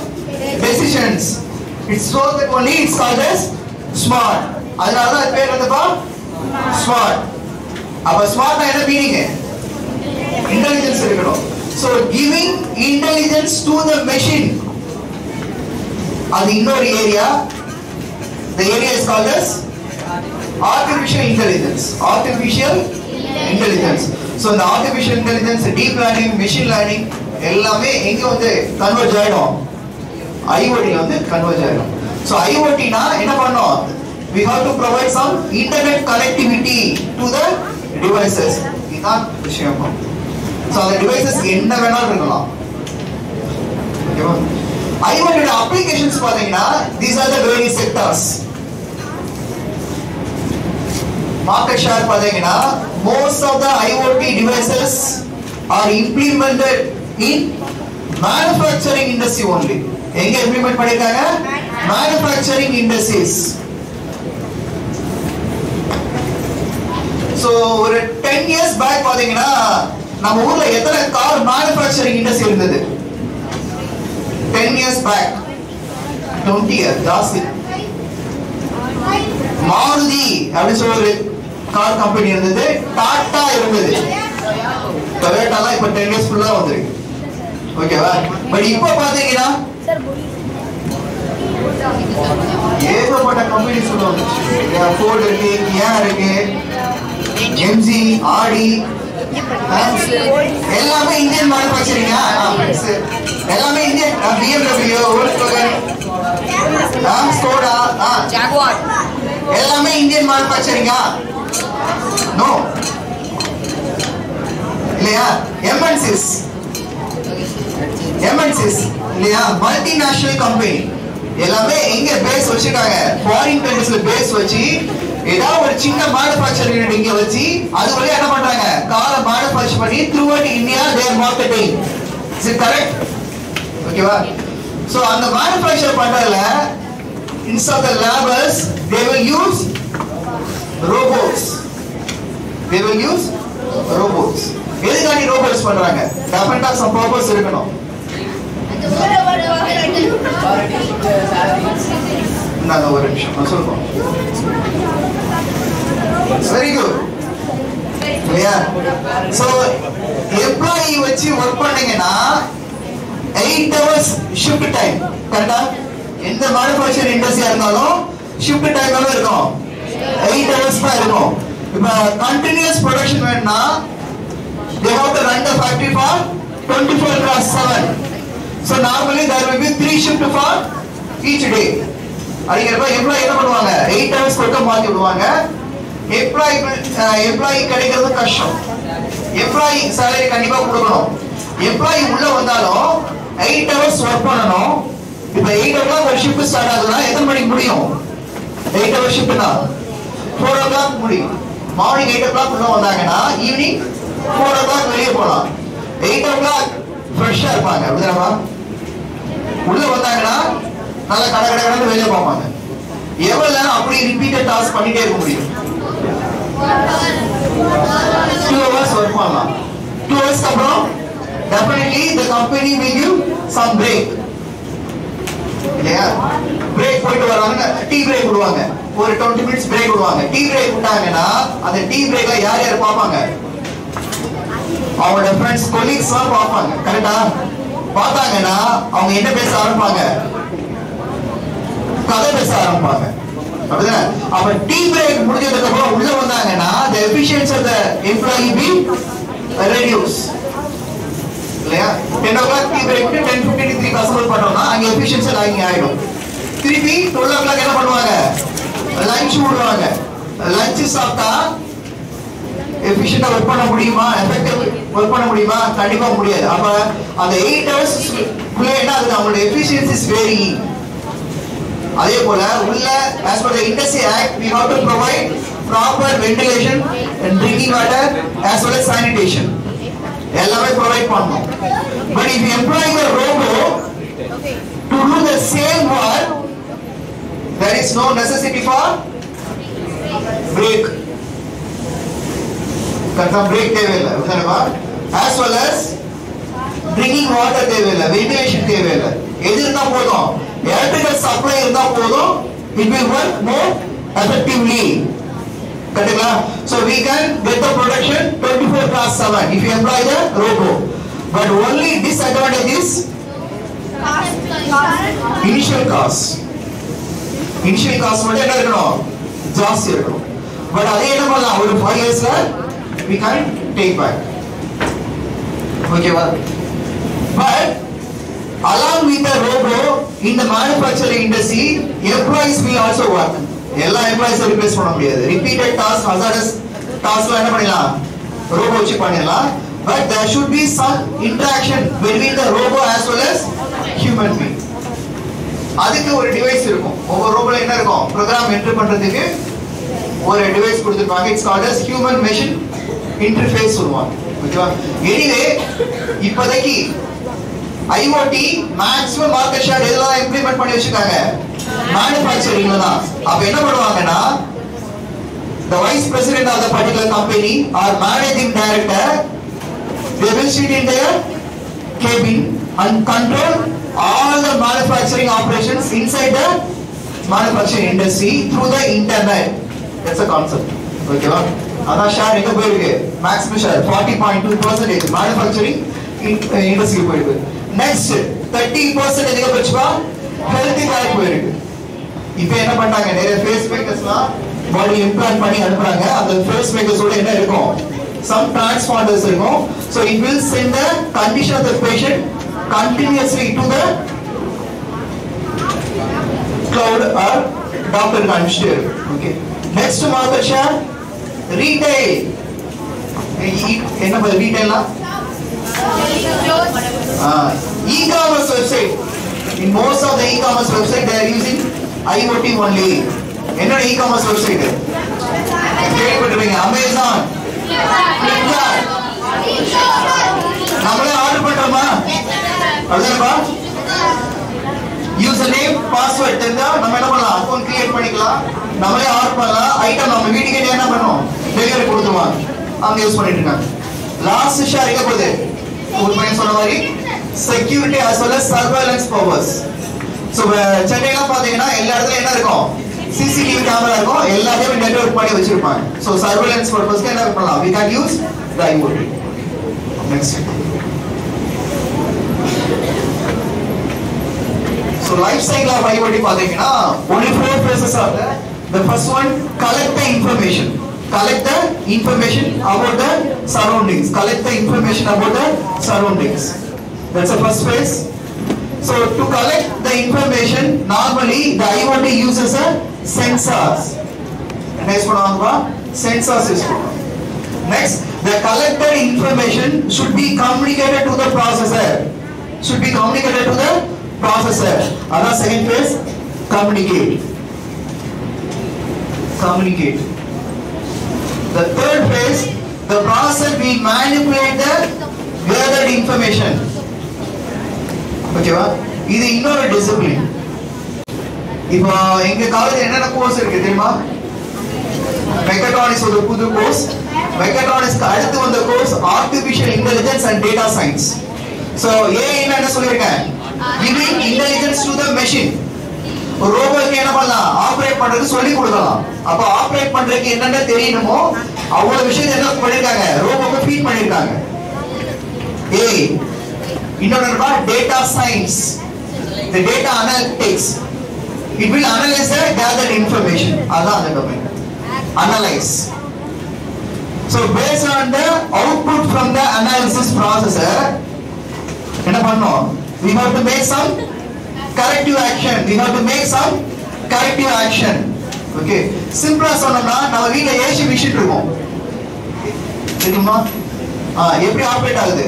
decisions. It's so that only it's called as smart. அதனால தான் பேர் என்னப்பா? Smart. அப்ப ஸ்மார்ட்னா என்ன meaning? Intelligence இருக்கணும். So giving intelligence to the machine, அது இன்னொரு area. The area is called as artificial intelligence. Artificial intelligence. So the artificial intelligence, deep learning, machine learning எல்லாமே எங்க வந்து கன்வர்ஜ் ஆயிடும்? IoT வந்து கன்வர்ஜ் ஆயிடும். So IoT னா என்ன பண்ணோம்? We have to provide some internet connectivity to the devices. இதான் விஷயம். So the devices என்ன வேணாலும் இருக்கலாம். ஓகேவா? IoT ஓட அப்ளிகேஷன்ஸ் பாத்தீங்கன்னா these are the various sectors. Market share பாத்தீங்கன்னா most of the IoT devices are implemented in manufacturing industry only. எங்க இம்ப்ளிமெண்ட் பண்ணிருக்காங்க? Manufacturing industries. So ஒரு 10 years back பாத்தீங்கன்னா நம்ம ஊர்ல எத்தனை கார் manufacturing industry இருந்தது? 10 years back 20 years ஜாஸ்தி. மாருதி அப்படி சொல்ற ஒரு கார் கம்பெனி இருந்தது, டாடா இருந்தது, டொயோட்டாலாம் இப்ப 10 years ஃபுல்லா வந்திருக்கு. ஓகேவா? பட் இப்போ பாத்தீங்கன்னா ஏகப்பட்ட கம்பெனி சொல்லுவாங்க. ஃபோர்ட் இருக்கு, கியா இருக்கு, எம்ஜி, ஆடி, எல்லாமே இந்தியன் மேனுஃபேக்சரிங். எல்லாமே Indian. BMW, Volkswagen, Skoda, Jaguar எல்லாமே இந்தியன் மேனுஃபேக்சரிங். நோ இல்லையா? MNCs இல்லையா? மல்டிநேஷனல் கம்பெனி எல்லாமே எங்க பேஸ் வச்சிருக்காங்க? ஃபாரின் கண்ட்ரீஸ்ல பேஸ் வச்சு ஏதாவது ஒரு சின்ன மேனுஃபேக்சரிங் யூனிட் இங்க வச்சு அது வழியா என்ன பண்றாங்க? காரை மேனுஃபேக்சர் பண்ணி throughout India they are marketing. Is it correct? ஓகேவா? So அந்த மேனுஃபேக்சர் பண்றதுல instead of the laborers they will use robots. They will use robots. எதுக்காண்டி robots பண்றாங்க? definitely some purpose இருக்கணும். நான் ஒரு நிமிஷம் நான் சொல்றேன். Very good. இல்லையா? சோ எம்ப்ளாயி வச்சு வர்க் பண்ணீங்கன்னா 8 hours shift time. கரெக்ட்டா? எந்த மேனுஃபேக்சரிங் இண்டஸ்ட்ரியா இருந்தாலும் ஷிஃப்ட் டைம் எவ்வளவு இருக்கும்? 8 hours தான் இருக்கும். இப்போ கண்டினியூஸ் ப்ரொடக்ஷன் வேணும்னா they have to run the factory for 24/7. So normally there will be 3 shifts for each day. அப்படிங்கறப்ப எம்ப்ளாயி என்ன பண்ணுவாங்க? 8 hours கொடுக்க மாத்தி விடுவாங்க. எம்ப்ளாயி கிடைக்கிறது கஷ்டம். எம்ப்ளாயி salary கண்டிப்பா கொடுக்கணும். எம்ப்ளாயி உள்ள வந்தாலும் 8 hours ஒர்க் பண்ணணும். இப்போ 8 o'clock ஒரு ஷிஃப்ட் ஸ்டார்ட் ஆகுதுன்னா எத்தனை மணிக்கு முடியும்? 8 hours ஷிஃப்ட்னா 4 o'clock முடியும். மார்னிங் 8 o'clock உள்ள வந்தாங்கன்னா ஈவினிங் 4 o'clock வெளியே போலாம். 8 o'clock ஃப்ரெஷ்ஷா இருப்பாங்க. அப்படிதானே? உள்ள வந்தாங்கன்னா நல்லா கடகடன்னு வேலையை பார்ப்பாங்க. எவ்வளவு நேரம் அப்படி ரிப்பீட்டட் டாஸ்க் பண்ணிட்டே இருக்க முடியும்? 2 hours ஒர்க் பண்ணலாம். 2 hours அப்புறம் definitely the company will give some break. இல்லையா? பிரேக் போயிட்டு வராங்க, டீ பிரேக் விடுவாங்க, ஒரு 20 minutes பிரேக் விடுவாங்க. டீ பிரேக் விட்டாங்கன்னா அந்த டீ பிரேக்ல யார் யார் பார்ப்பாங்க? அவங்களோட ஃப்ரெண்ட்ஸ் கொலீக்ஸ் எல்லாம் பார்ப்பாங்க. கரெக்டா? பார்த்தாங்கன்னா அவங்க என்ன பேச ஆரம்பிப்பாங்க? கதை பேச ஆரம்பிப்பாங்க. அப்படிதானே? அப்ப டீ பிரேக் முடிஞ்சதுக்கு அப்புறம் உள்ள வந்தாங்கன்னா the efficiency of the employee be reduced. இல்லையா? 10 o'clock டீ பிரேக் விட்டு 10:53 கஸ்டமர் பண்ணோம்னா அங்க எஃபிஷியன்சி லாகிங் ஆயிடும். திருப்பி 12 o'clock என்ன பண்ணுவாங்க? லஞ்ச் விடுவாங்க. லஞ்ச் சாப்பிட்டா எஃபிஷியன்ட்டா ஒர்க் பண்ண முடியுமா? எஃபெக்டிவ் ஒர்க் பண்ண முடியுமா? கண்டிப்பா முடியாது. அப்ப அந்த 8 hours குள்ள என்ன ஆகுது? அவங்களோட எஃபிஷியன்சி இஸ் வேரியிங். அதே போல உள்ள as per the Industry Act we have to provide proper ventilation and drinking water as well as sanitation. எல்லாமே ப்ரொவைட் பண்ணணும். But if you employ a robot to do the same work, there is no necessity for break. Confirm break தேவையில்லை. அப்படிதானேப்பா? As well as drinking water தேவையில்லை, ventilation தேவையில்லை. எது இருந்தா போதும்? Electrical supply இருந்தா போதும். It will work more effectively. கரெக்ட்டா? So we can get the production 24/7 if you employ the robot. But only disadvantage is initial cost. Initial cost மட்டும் என்ன இருக்கணும்? ஜாஸ்தி இருக்கணும். பட் அதே என்ன பண்ணலாம்? ஒரு 5 yearsல we can take back. ஓகேவா? But along with the robot in the manufacturing industry, employees will also work. எல்லா எம்ப்ளாயிஸ் ரிப்ளேஸ் பண்ண முடியாது. ரிப்பீட்டட் டாஸ்க், ஹசார்டஸ் டாஸ்க்ல என்ன பண்ணலாம்? ரோபோ வச்சு பண்ணிடலாம். But there should be some interaction between the robot as well as human being. அதுக்கு ஒரு device இருக்கும். ஒவ்வொரு ரோபோல என்ன இருக்கும்? ப்ரோக்ராம் என்டர் பண்றதுக்கு ஒரு டிவைஸ் கொடுத்திருப்பாங்க. It's called as human machine interface சொல்லுவாங்க. ஓகேவா? எனிவே இப்போதைக்கு IoT மேக்ஸிமம் மார்க்கெட் ஷேர் எல்லாம் இம்ப்ளிமெண்ட் பண்ணி வச்சிருக்காங்க மேனுஃபேக்சரிங்ல தான். அப்ப என்ன பண்ணுவாங்கன்னா the vice president of the particular company or managing director, they will sit in their cabin and control all the manufacturing operations inside the manufacturing industry through the internet. That's a concept. ஓகேவா? அதான் share எங்க போயிருக்கு? Maximum share 40.2% manufacturing industry போயிருக்கு. Next 30% எங்க போச்சுப்பா? Health care போயிருக்கு. இப்போ என்ன பண்றாங்க? நிறைய ஃபேஸ் மேக்கர்ஸ்லாம் பாடி இம்ப்ளான்ட் பண்ணி அனுப்புறாங்க. அந்த ஃபேஸ் மேக்கர்ஸோட என்ன இருக்கும்? some transponders இருக்கும். So it will send the condition of the patient continuously to the cloud or doctor condition. Okay. Next market share retail. என்ன பண்ற ரீட்டைல்னா? E-commerce website. In most of the e-commerce website they are using IoT only. என்ன e-commerce website? கேள்விப்பட்டிருப்பீங்க. Amazon, Flipkart. நம்மளே order பண்றோமா? அதுதானப்பா? User name, password தெரிஞ்சா நம்ம என்ன பண்ணலாம்? அக்கவுண்ட் கிரியேட் பண்ணிக்கலாம். நம்மளே ஆர்டர் பண்ணலாம். ஐட்டம் நம்ம வீட்டுக்கு என்ன பண்ணணும்? டெலிவரி கொடுத்துருவாங்க. அவங்க யூஸ் பண்ணிட்டு இருக்காங்க. லாஸ்ட் ஷேர் எங்க போகுது? ஒரு பையன் சொன்ன மாதிரி security as well as surveillance powers. So சென்னையில பாத்தீங்கன்னா எல்லா இடத்துலயும் என்ன இருக்கும்? CCTV கேமரா இருக்கும். எல்லாத்தையும் நெட்வொர்க் பண்ணி வச்சிருப்பாங்க. So surveillance purpose என்ன பண்ணலாம்? We can use the IoT. Next. So life cycle of IoT பாத்தீங்கன்னா only 4 phases are there. The first one, collect the information. Collect the information about the surroundings. Collect the information about the surroundings. That's the first phase. So to collect the information, normally the IoT uses a sensors. Next one, sensors is next. The collected information should be communicated to the processor. Should be communicated to the processor. Other second phase, communicate. Communicate. The third phase, the processor will manipulate the gathered information. Okay, இது இன்னொரு discipline. இப்போ எங்க college என்னென்ன course இருக்கு தெரியுமா? Mechatronics ஒரு புது course. மெக்கட்ரானிக்ஸ்க்கு அடுத்து வந்த course artificial intelligence and data science. So என்ன சொல்லிருக்கேன்? giving intelligence to the machine. ஒரு ரோபோட்க்கு என்ன பண்ணலாம்? ஆபரேட் பண்றது சொல்லி கொடுக்கலாம். அப்ப ஆபரேட் பண்றதுக்கு என்னென்ன தெரியணுமோ அவ்வளவு விஷயம் என்ன பண்ணிருக்காங்க? ரோபோக்கு ஃபீட் பண்ணிருக்காங்க. இன்னொரு data science. The data analytics. It will analyze the gathered information. அதான் அந்த domain. Analyze. So based on the output from the analysis processor, என்ன பண்ணோம்? We have to make some corrective action. We have to make some corrective action. Okay. சிம்பிளா சொன்னோம்னா நம்ம வீட்ல AC machine இருக்கும். தெரியுமா? எப்படி ஆபரேட் ஆகுது?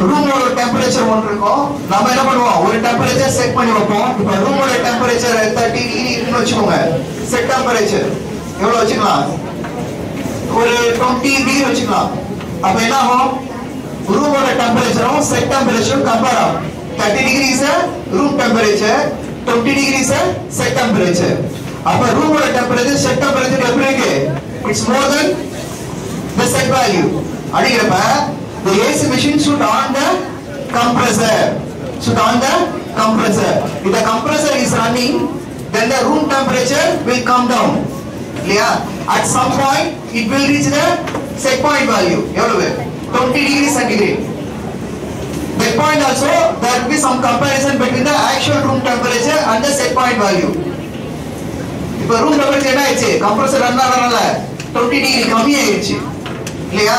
ரூமோட டெம்பரேச்சர் ஒன்று இருக்கும். நம்ம என்ன பண்ணுவோம்? ஒரு டெம்பரேச்சர் செட் பண்ணி வைப்போம். இப்போ ரூமோட டெம்பரேச்சர் 30 டிகிரி இருக்குன்னு வச்சுக்கோங்க. செட் டெம்பரேச்சர் எவ்வளவு வச்சுக்கலாம்? ஒரு 20 டிகிரி வச்சுக்கலாம். அப்ப என்ன ஆகும்? ரூமோட டெம்பரேச்சரும் செட் டெம்பரேச்சரும் கம்பேர் ஆகும். 30 degree is room temperature, 20 degree is set temperature. அப்ப ரூமோட டெம்பரேச்சர் செட் டெம்பரேச்சர் எப்படி இருக்கு? It's more then the set value. அப்படிங்கறப்ப the AC machine should on the compressor. Should on the compressor. If the compressor is running, then the room temperature will come down. இல்லையா? At some point it will reach the set point value. எவ்வளவு? 20 degrees centigrade. That point also there will be some comparison between the actual room temperature and the set point value. இப்போ room temperature என்ன ஆயிடுச்சு? compressor run ஆகறனால 20 degree கம்மி ஆயிடுச்சு. இல்லையா?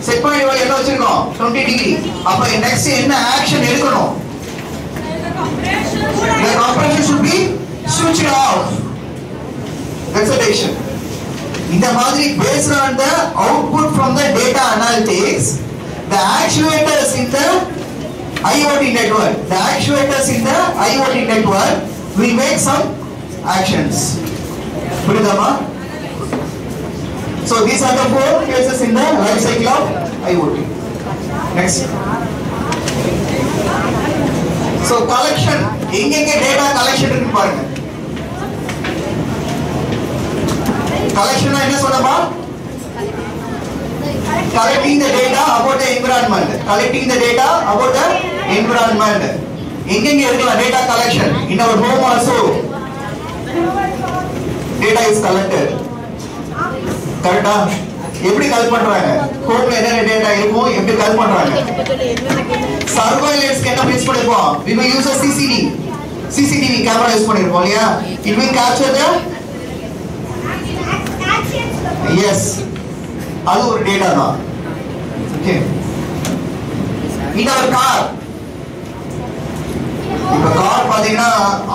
Set point value என்ன வச்சிருக்கோம்? 20 degree. அப்ப நெக்ஸ்ட் என்ன ஆக்ஷன் எடுக்கணும்? The compression should be switched off. That's the decision. இந்த மாதிரி based on the output from the data analytics, the actuators in the IoT network, will make some actions. புரியுதாமா? So these are the 4 phases in the life cycle of IoT. Next. So collection. எங்கெங்க data collection இருக்கு பாருங்க. Collection என்ன சொல்றோமா? Collecting the data about the environment. எங்கெங்க இருக்கலாம் data collection? In our home also data is collected. கரெக்ட்டா? எப்படி collect பண்றாங்க? ஹோம்ல என்ன டேட்டா இருக்கும்? எப்படி கலெக்ட் பண்றாங்க? சர்வைலன்ஸ்க்கு என்ன யூஸ் பண்ணிருப்போம்? we will use a CCTV camera use பண்ணிருப்போம் இல்லையா? it will capture the yes அது ஒரு டேட்டா தான். ஓகே. in our car இப்ப கார் பாத்தீங்கன்னா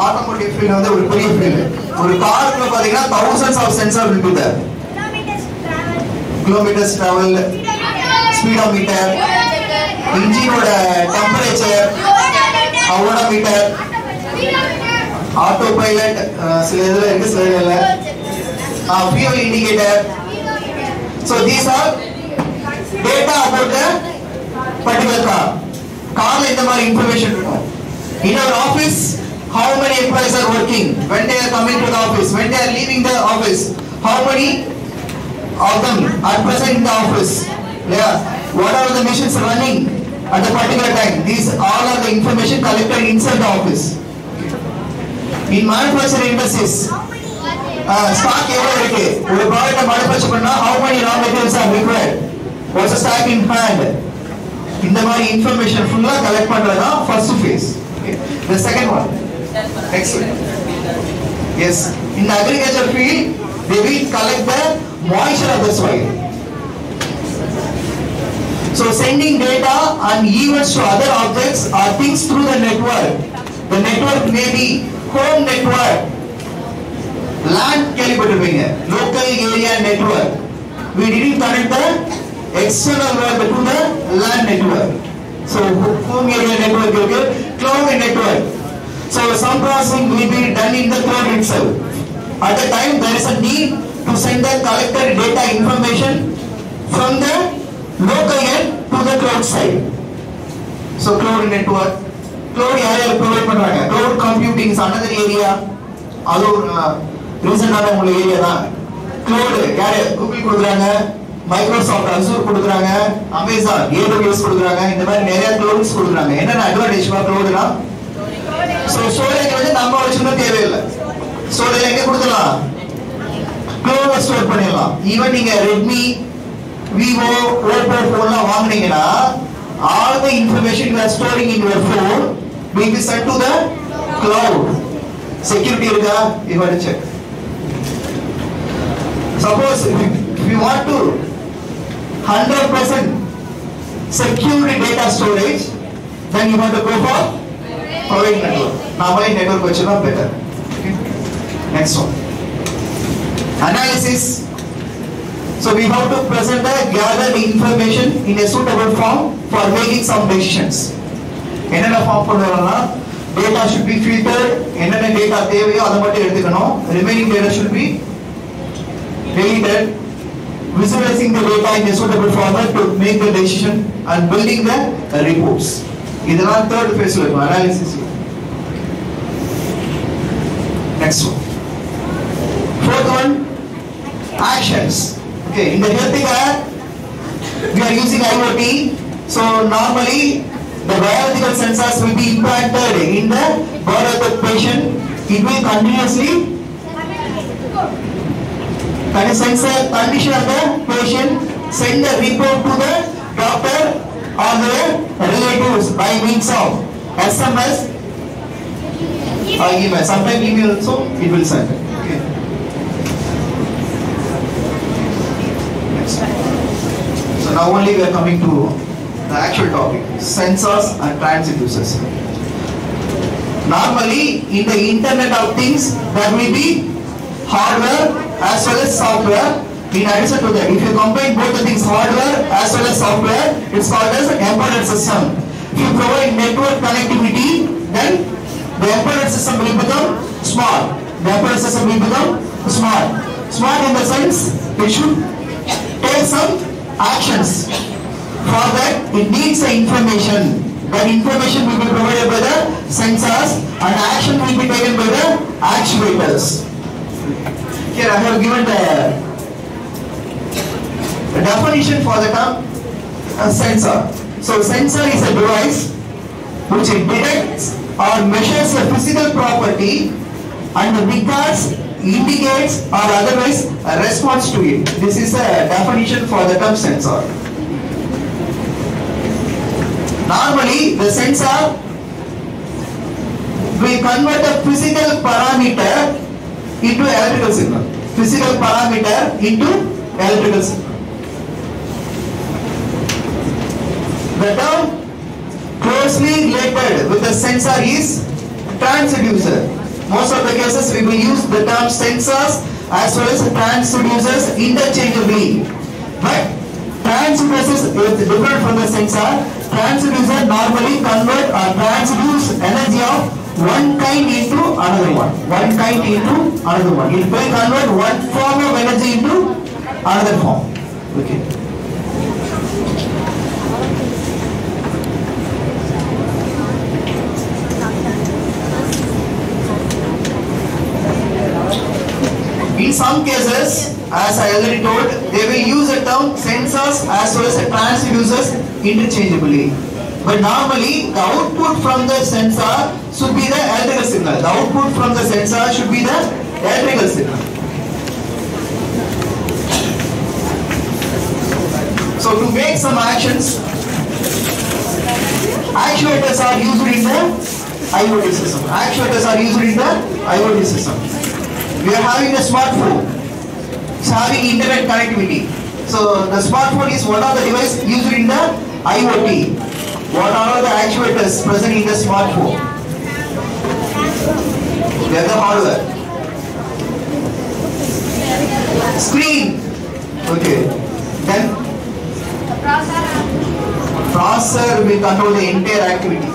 ஆட்டோமோட்டிவ் ஃபீல்ட் வந்து ஒரு பெரிய ஃபீல்ட். ஒரு கார்ல பாத்தீங்கன்னா thousands of sensors will be there. kilometers travel, speedometer, engine oda temperature, odometer, autopilot, சில இதுல இருக்கு சில இல்ல, fuel indicator. So these are data about the particular car. Carல இந்த மாதிரி information இருக்கும். In our office, how many employees are working, when they are coming to the office, when they are leaving the office, how many of them are present in the office. Yeah. What are the machines running at the particular time? These all are the information collected inside the office. In manufacturing industries, stock எவ்வளவு இருக்கு? ஒரு product manufacture பண்ணா how many raw materials are required? What's the stock in hand? இந்த மாதிரி information full-ஆ collect பண்றது தான் first phase. Okay. The second one. Next one. Yes. In the agriculture field, they will collect the moisture of the soil. So sending data and events to other objects or things through the network. The network may be home network, land local area network. We didn't connect the external world to the land network. So home area network, cloud network. So some processing will be done in the cloud itself. At the time there is a need to send the collected data information from the local end to the cloud side. So cloud network, cloud area provide பண்றாங்க. Cloud computing is another area. அது ஒரு ரீசன்டான உங்க area தான். Cloud யாரு Google கொடுக்குறாங்க, Microsoft Azure கொடுக்குறாங்க, Amazon AWS கொடுக்குறாங்க. இந்த மாதிரி நிறைய clouds கொடுக்குறாங்க. என்னென்ன அட்வான்டேஜ் பா cloudனா? சோ ஸ்டோரேஜ் வந்து நம்ம வச்சுக்க தேவையில்லை. ஸ்டோரேஜ் எங்க கொடுக்கலாம்? cloud ஸ்டோர் பண்ணிடலாம். ஈவன் நீங்க Redmi, Vivo, Oppo போன்லாம் வாங்குனீங்கன்னா all the information you are storing in your phone will be sent to the cloud. Security இருக்கா? You have to check. Suppose if you want to 100% secure data storage, then you want to go for private network. Normally network vachuna better. Okay. Next one. Analysis. So we have to present the gathered information in a suitable form for making some decisions. என்னென்ன form பண்ணுவாங்கன்னா data should be filtered. என்னென்ன data தேவையோ அதை மட்டும் எடுத்துக்கணும். Remaining data should be deleted. Visualizing the data in a suitable format to make the decision and building the reports. இதெல்லாம் third phase ல இருக்கும் analysis. Next one. Fourth one, actions. Okay, in the healthcare we are using IoT. So normally the biological sensors will be implanted in the body of the patient. It will continuously sense the condition of the patient, send the report to the doctor or the relatives by means of SMS or email. Sometimes email also it will send. Okay. So now only we are coming to the actual topic, sensors and transducers. Normally in the Internet of Things there will be hardware as well as software. In addition to that, if you combine both the things, hardware as well as software, it's called as an embedded system. If you provide network connectivity, then the embedded system will become smart. The embedded system will become smart. Smart in the sense it should take some actions. For that, it needs the information. That information will be provided by the sensors and action will be taken by the actuators. Here I have given the definition for the term sensor. So sensor is a device which detects or measures a physical property and records, indicates or otherwise responds to it. This is a definition for the term sensor. Normally the sensor will convert a physical parameter into electrical signal. Physical parameter into electrical signal. The term closely related with the sensor is transducer. Most of the cases we will use the term sensors as well as transducers interchangeably. But transducer is different from the sensor. Transducer normally convert or transduce energy of one kind into another one. One kind into another one. It will convert one form of energy into another form. Okay. In some cases, as I already told, they will use the term sensors as well as transducers interchangeably. But normally, the output from the sensor should be the electrical signal. The output from the sensor should be the electrical signal. So to make some actions, actuators are used in the IoT system. Actuators are used in the IoT system. We are having a smartphone. It's having internet connectivity. So the smartphone is one of the devices used in the IoT. What are the actuators present in the smartphone? They are the hardware. Screen. Okay. Then processor will control the entire activity.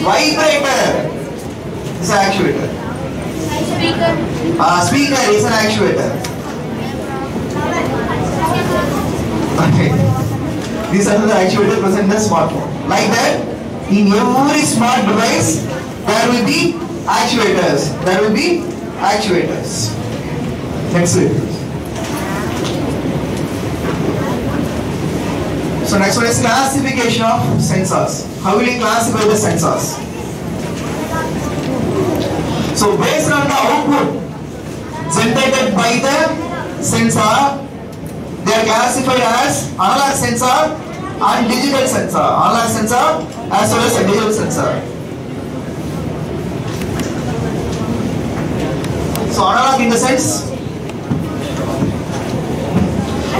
Vibrator is an actuator. Speaker is an actuator. Okay. These are the actuators present in the smartphone. Like that, in every smart device, there will be actuators. There will be actuators. Next slide. So next one is classification of sensors. How will you classify the sensors? So based on the output generated by the sensor, they are classified as analog sensor and digital sensor. Analog sensor as well as a digital sensor. So analog in the sense,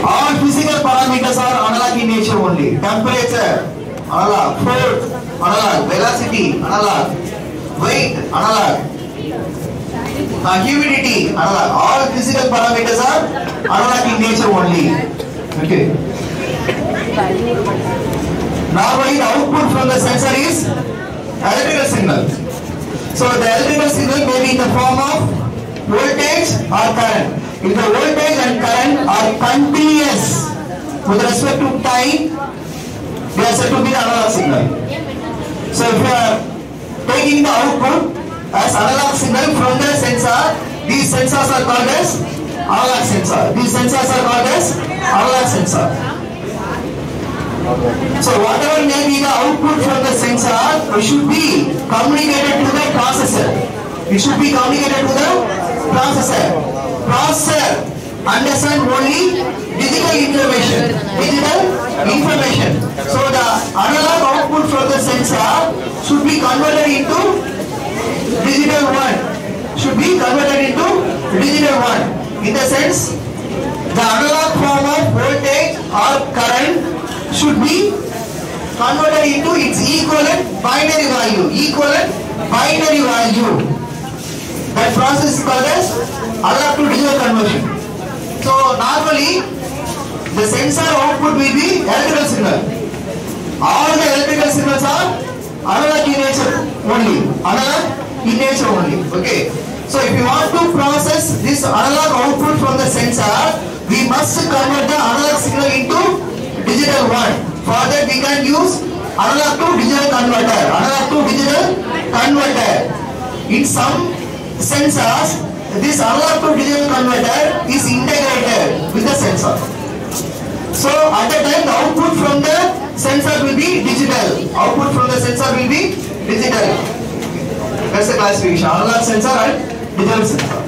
all physical parameters are analog in nature only. Temperature, analog. Force, analog. Velocity, analog. Weight, analog. Humidity, analog. All physical parameters are analog in nature only. Okay. Normally the output from the sensor is electrical signal. So the electrical signal may be in the form of voltage or current. If the voltage and current are continuous with respect to time, they are said to be the analog signal. So if you are taking the output as analog signal from the sensor, these sensors are called as analog sensor. These sensors are called as analog sensor. So whatever may be the output from the sensor, it should be communicated to the processor. It should be communicated to the processor. Processor understand only digital information. So the analog output from the sensor should be converted into digital one. In the sense, the analog form of voltage or current should be converted into its equivalent binary value. That process is called as analog to digital conversion. So normally the sensor output will be electrical signal. All the electrical signals are analog in nature only. Okay. So if you want to process this analog output from the sensor, we must convert the analog signal into digital one. For that we can use analog to digital converter. In some sensors, this analog to digital converter is integrated with the sensor. So at that time the output from the sensor will be digital. That's the classification. Analog sensor and digital sensor.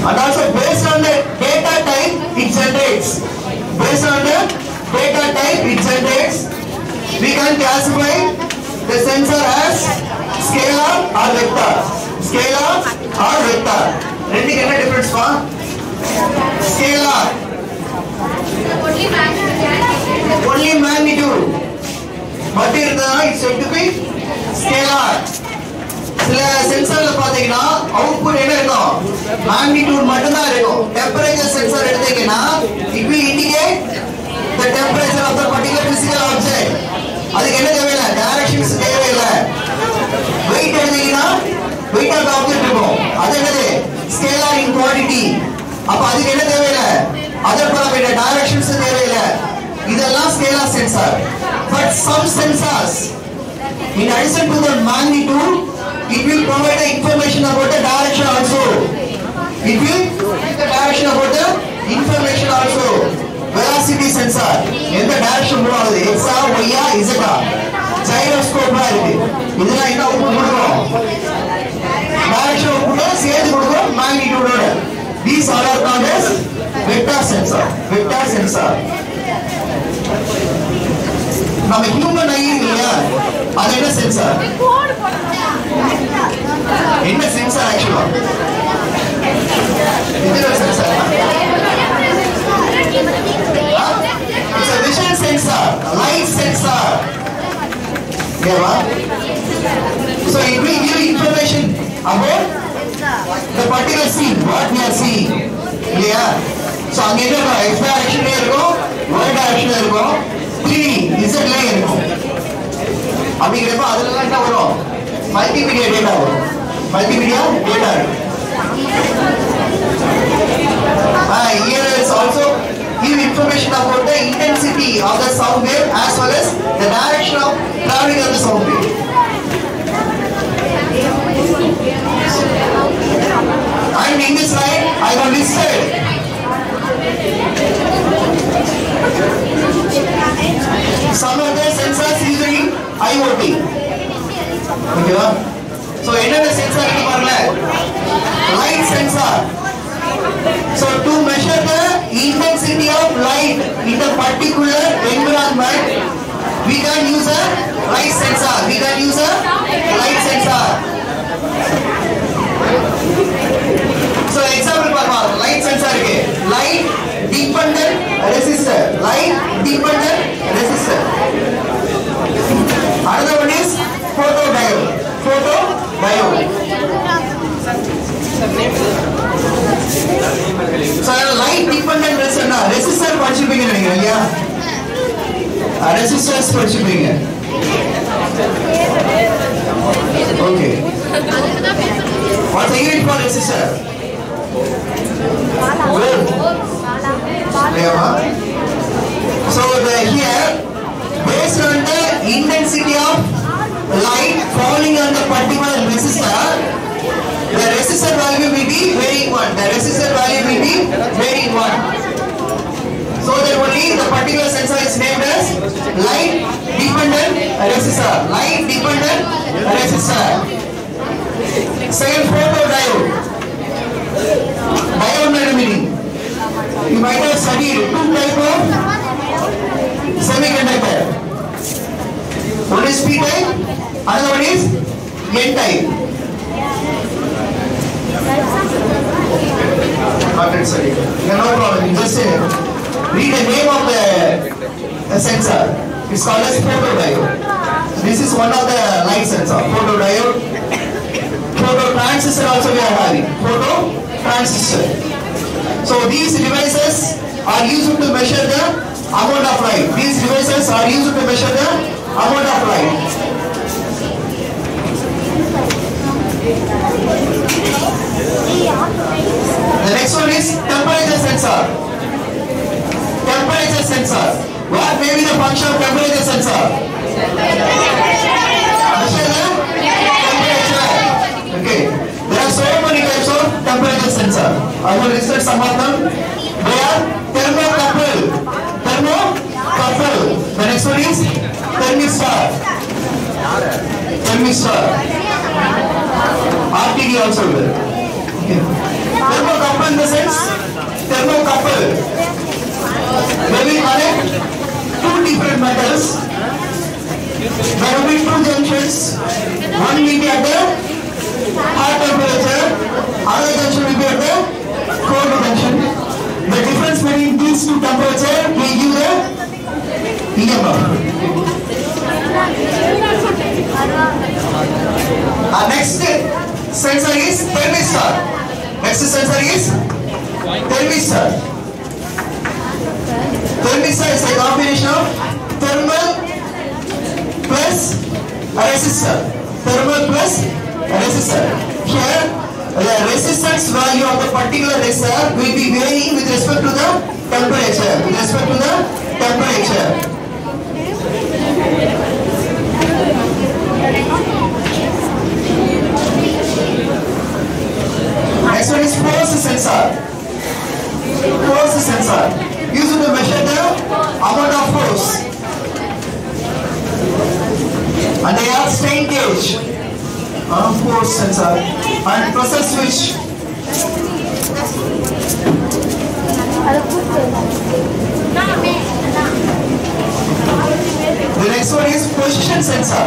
And also based on the data type it generates. We can classify the sensor as scalar or vector. Renting என்ன difference pa? Scalar. Only magnitude. But it's said to be scalar. சில சென்சார்ல பாத்தீங்கன்னா output என்ன இருக்கும்? Magnitude மட்டும் தான் இருக்கும். Temperature sensor எடுத்தீங்கன்னா it will indicate the temperature of the particular physical object. அதுக்கு என்ன தேவையில்லை? டைரக்ஷன்ஸ் தேவையில்லை. வெயிட் எடுத்தீங்கன்னா வெயிட் ஆஃப் ஆப்ஜெக்ட் இருக்கும். அது என்னது? ஸ்கேலார் இன் குவாண்டிட்டி. அப்ப அதுக்கு என்ன தேவையில்லை? அதர் பாராமீட்டர் டைரக்ஷன்ஸ் தேவையில்லை. இதெல்லாம் scalar sensor. But some sensors, in addition to the magnitude, it will provide the information about the direction also. Velocity sensor. எந்த டைரக்ஷன் போகுது? X ஆ Y ஆ Z ஆ? Gyroscope ஆ இருக்கு. இதெல்லாம் என்ன அவுட்புட் கொடுக்கும்? டைரக்ஷன் அவுட்புட் சேர்த்து கொடுக்கும் மேக்னிட்யூடோட. These all are called as vector sensor. நம்ம human ஐ இல்லையா? அது என்ன சென்சார்? என்ன சென்சார் ஆக்சுவலா? digital sensor. It's a vision sensor, light sensor. So it will give information about the particular scene, what we are seeing. Yeah. So அங்க என்ன x direction இருக்கும், y direction இருக்கும், 3D z ல இருக்கும். அப்படிங்கறப்ப அதெல்லாம் என்ன வரும்? மல்டிமீடியா டேட்டா வரும். Here is also give information about the intensity of the sound wave as well as the direction of traveling of the sound wave. And in this slide, I have listed some of the sensors used in IoT. Okay, so another sensor is light sensor. So to measure the intensity of light in a particular environment, we can use a light sensor. So example light sensor light dependent resistor. Another one is photodiode. So light dependent resistor படிச்சிருப்பீங்க நினைக்கிறேன் இல்லையா? Resistors படிச்சிருப்பீங்க. Okay. What's the unit for resistor? So here, based on the intensity of light falling on the particular resistor, the resistor value will be varying one. So that only the particular sensor is named as light dependent resistor. Second, photodiode. Diode meaning. You might have studied two types of semiconductor. One is P type, another one is N type. No problem. You just read the name of the sensor. It's called as photodiode. This is one of the light sensor. Photodiode. Phototransistor also we are having. Phototransistor. So these devices are used to measure the amount of light. The next one is temperature sensor. What may be the function of temperature sensor? Measure the temperature. Okay. There are so many types of temperature sensor. I will list some of them. They are thermocouple. The next one is thermistor. RTD also there. Okay. Thermocouple in the sense, when we connect two different metals, there will be two junctions. One will be at the high temperature, other junction will be at the cold junction. The difference between these two temperatures will give the EMF. Our next sensor is thermistor. Thermistor is a combination of thermal plus resistor. Here, the resistance value of the particular resistor will be varying with respect to the temperature. Next one is force sensor. Used to measure the amount of force. And they are strain gauge. Force sensor and pressure switch. The next one is position sensor.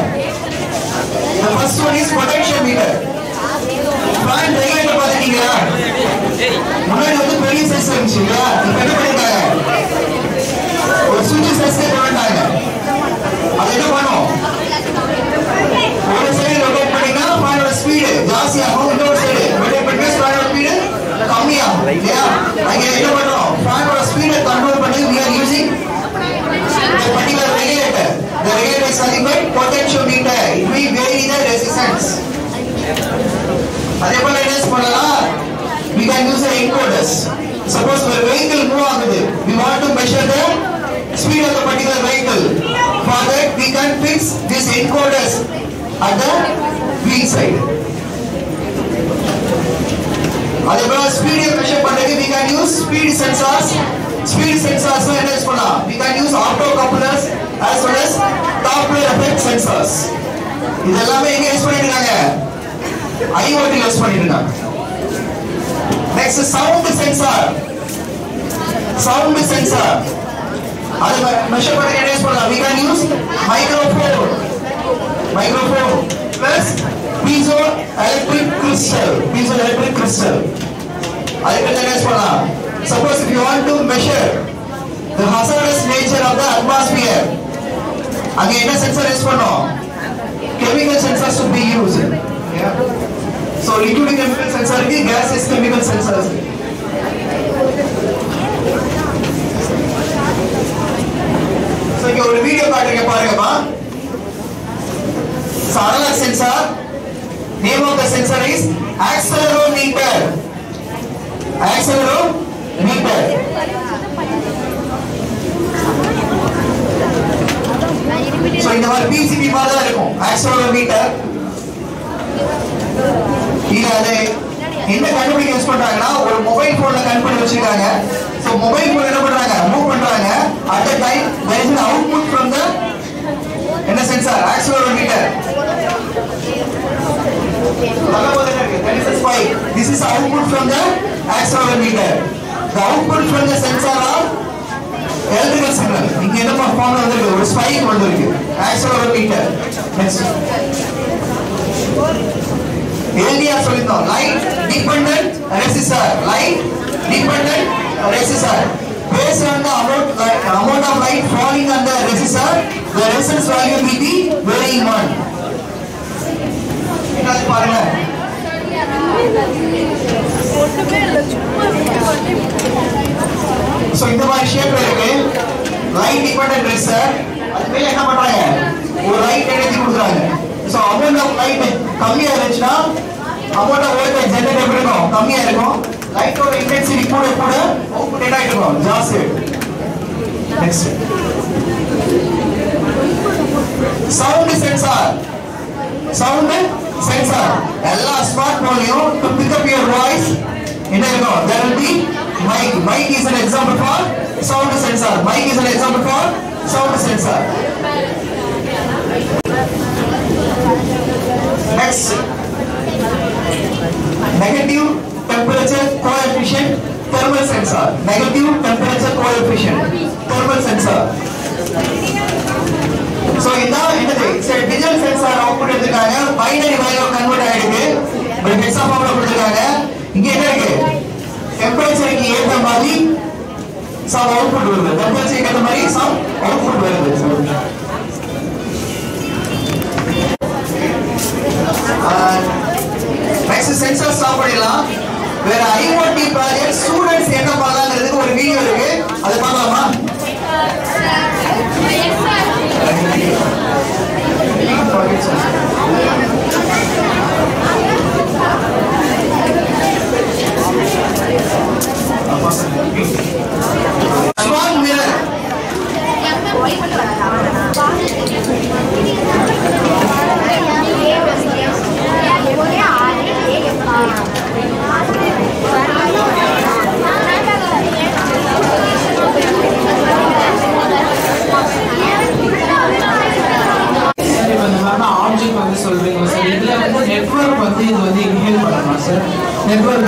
The first one is potentiometer. Fan regulator பாத்தீங்களா? முன்னாடி வந்து பெரிய size இருந்துச்சுல, இப்போ என்ன பண்ணிட்டாங்க? ஒரு சுவிட்ச் சைஸ்ல கொண்டாங்க. அது என்ன பண்ணும்? ஒரு சைடு ரொட்டேட் பண்ணினா ஃபேனோட ஸ்பீடு ஜாஸ்தியாகும், இன்னொரு சைடு ரொட்டேட் பண்ணினா ஃபேனோட ஸ்பீடு கம்மியாகும். இல்லையா? அங்க என்ன பண்றோம்? ஃபேனோட ஸ்பீடை கண்ட்ரோல் பண்ணி we are using a particular regulator. The regulator is nothing but potentiometer. It will vary the resistance. அதே போல என்ன பண்ணலாம்? We can use the encoders. Suppose ஒரு vehicle move ஆகுது, we want to as at the wheel side. அதேபோல ஸ்பீடை measure பண்றதுக்கு we can use speed sensors. Speed sensors என்ன யூஸ் பண்ணலாம்? We can use optocouplers as well as Doppler effect sensors. இதெல்லாம் எங்க use பண்ணிருக்காங்க? IoT யூஸ் பண்ணிருக்காங்க. Next sound sensor. Sound sensor. அது மெஷர் பண்றதுக்கு என்ன யூஸ் பண்ணலாம்? We can use microphone plus piezoelectric crystal. அதுக்கு என்ன யூஸ் பண்ணலாம்? Suppose if you want to measure the hazardous nature of the atmosphere, அங்க என்ன சென்சார் யூஸ் பண்ணோம்? Chemical sensors should be used. Yeah. So liquid chemical sensor is gaseous chemical sensors. So இங்க ஒரு video காட்டுறேன் பாருங்கப்பா. So analog sensor, name of the sensor is accelerometer. Accelerometer. So இந்த மாதிரி PCB மாதிரி தான் இருக்கும் accelerometer. இது அதை என்ன கண்டுபிடிக்க யூஸ் பண்றாங்கன்னா ஒரு மொபைல் போன்ல கண்டுபிடிச்சு வச்சிருக்காங்க. So மொபைல் போன் என்ன பண்றாங்க? மூவ் பண்றாங்க. At the time there is an output from the என்ன sensor? Accelerometer. That is a spike. This is output from the accelerometer. The output from the sensor of electrical signal. இங்க என்ன formula வந்திருக்கு? ஒரு spike வந்திருக்கு. Accelerometer. Next. LDR சொல்லிட்டோம். Light dependent resistor. Based on the amount of light falling on the resistor, the resistance value will be varying one. என்ன பாருங்க. So இந்த மாதிரி ஷேப்ல இருக்கு. Light dependent resistor. அது மேல என்ன பண்றாங்க? ஒரு லைட் எனர்ஜி கொடுக்குறாங்க. So amount of light கம்மியா இருந்துச்சுன்னா amount of voltage generate எப்படி இருக்கும்? கம்மியா இருக்கும். லைட்டோட இன்டென்சிட்டி கூட அவுட்புட் என்ன ஆயிடும்? ஜாஸ்தி. Next. Sound sensor. எல்லா smart போன்லயும் to pick up your voice என்ன இருக்கும்? There will be mic is an example for sound sensor. Next, negative temperature coefficient thermal sensor. So என்னது? digital sensor output எடுத்துக்காங்க. binary value convert ஆயிருக்கு. But ஹெக்ஸாஃபார்ம்ல கொடுத்திருக்காங்க. இங்க என்ன இருக்கு? டெம்பரேச்சருக்கு ஏத்த மாதிரி some output வருது. டெம்பரேச்சருக்கு ஏத்த மாதிரி some output வருது. next sensor ஸ்டாப் பண்ணிடலாம். வேற IoT ப்ராஜெக்ட் ஸ்டூடண்ட்ஸ் என்ன பண்ணலாம்ங்கிறதுக்கு ஒரு வீடியோ இருக்கு. அதை பார்க்கலாமா? Smart mirror. ஆப்ஜெக்ட் வந்து சொல்றீங்க சார். இதுல வந்து நெட்வொர்க் வந்து இது வந்து இன்ஹேல் பண்ணலாம் சார். நெட்வொர்க்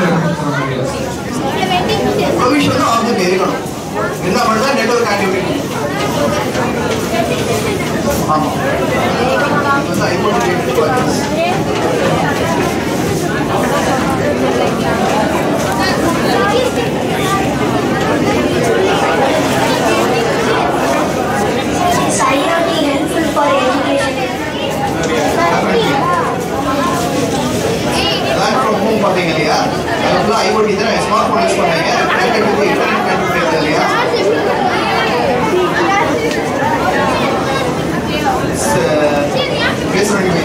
ப்ரொவிஷன் ஆப்ஜெக்ட் இருக்கணும். என்ன பண்ணா நெட்வொர்க் ஆக்டிவிட்டி. ஆமா. இது IoT device. IoT helpful for education. எல்லாரும் பாத்தீங்க இல்லையா? அதெல்லாம் ஐஓடி தான் ஸ்மார்ட் போன் யூஸ் பண்ணாங்க. கனெக்டிவிட்டி இன்டர்நெட் கனெக்டிவிட்டி இல்லையா? பேசுறீங்க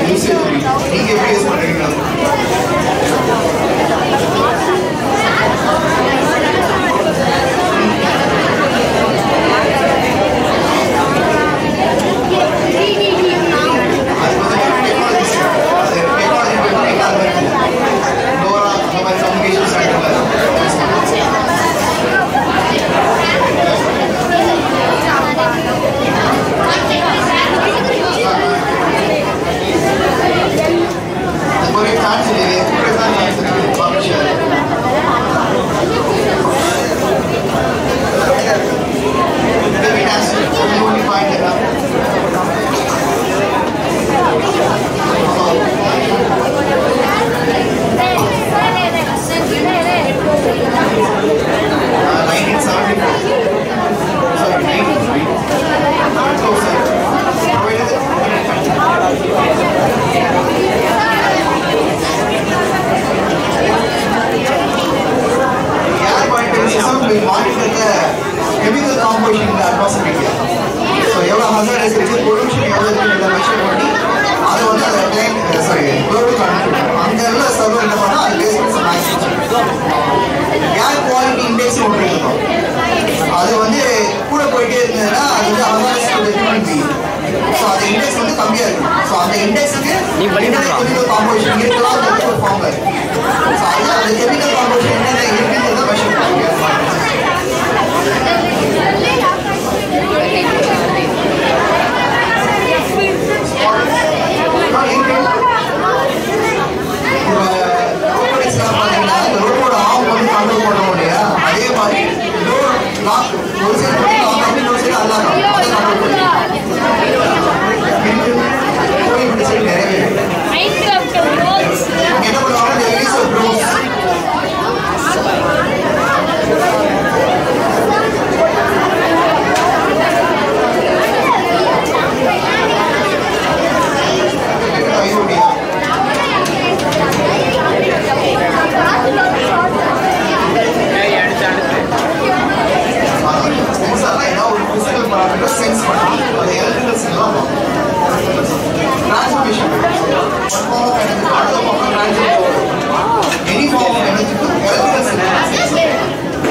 chemical composition இருக்கலாம் ஒரு ஃபார்ம்ல இருக்கு. சோ அந்த chemical composition என்னென்ன இருக்குன்றத மெஷர் பண்ணுங்க. ரோபோட ஆம் வந்து கண்ட்ரோல் பண்ண முடியாது. அதே மாதிரி ஒரு சைடு இன்னொரு சைடு அல்லாம அதை கண்ட்ரோல் பண்ணுங்க. என்ன பண்ணுவாங்க use of probes sense the electrical signal transformation one form of energy to another form of transformation any form of energy to electrical signal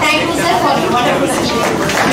Thank you, sir, for your wonderful session.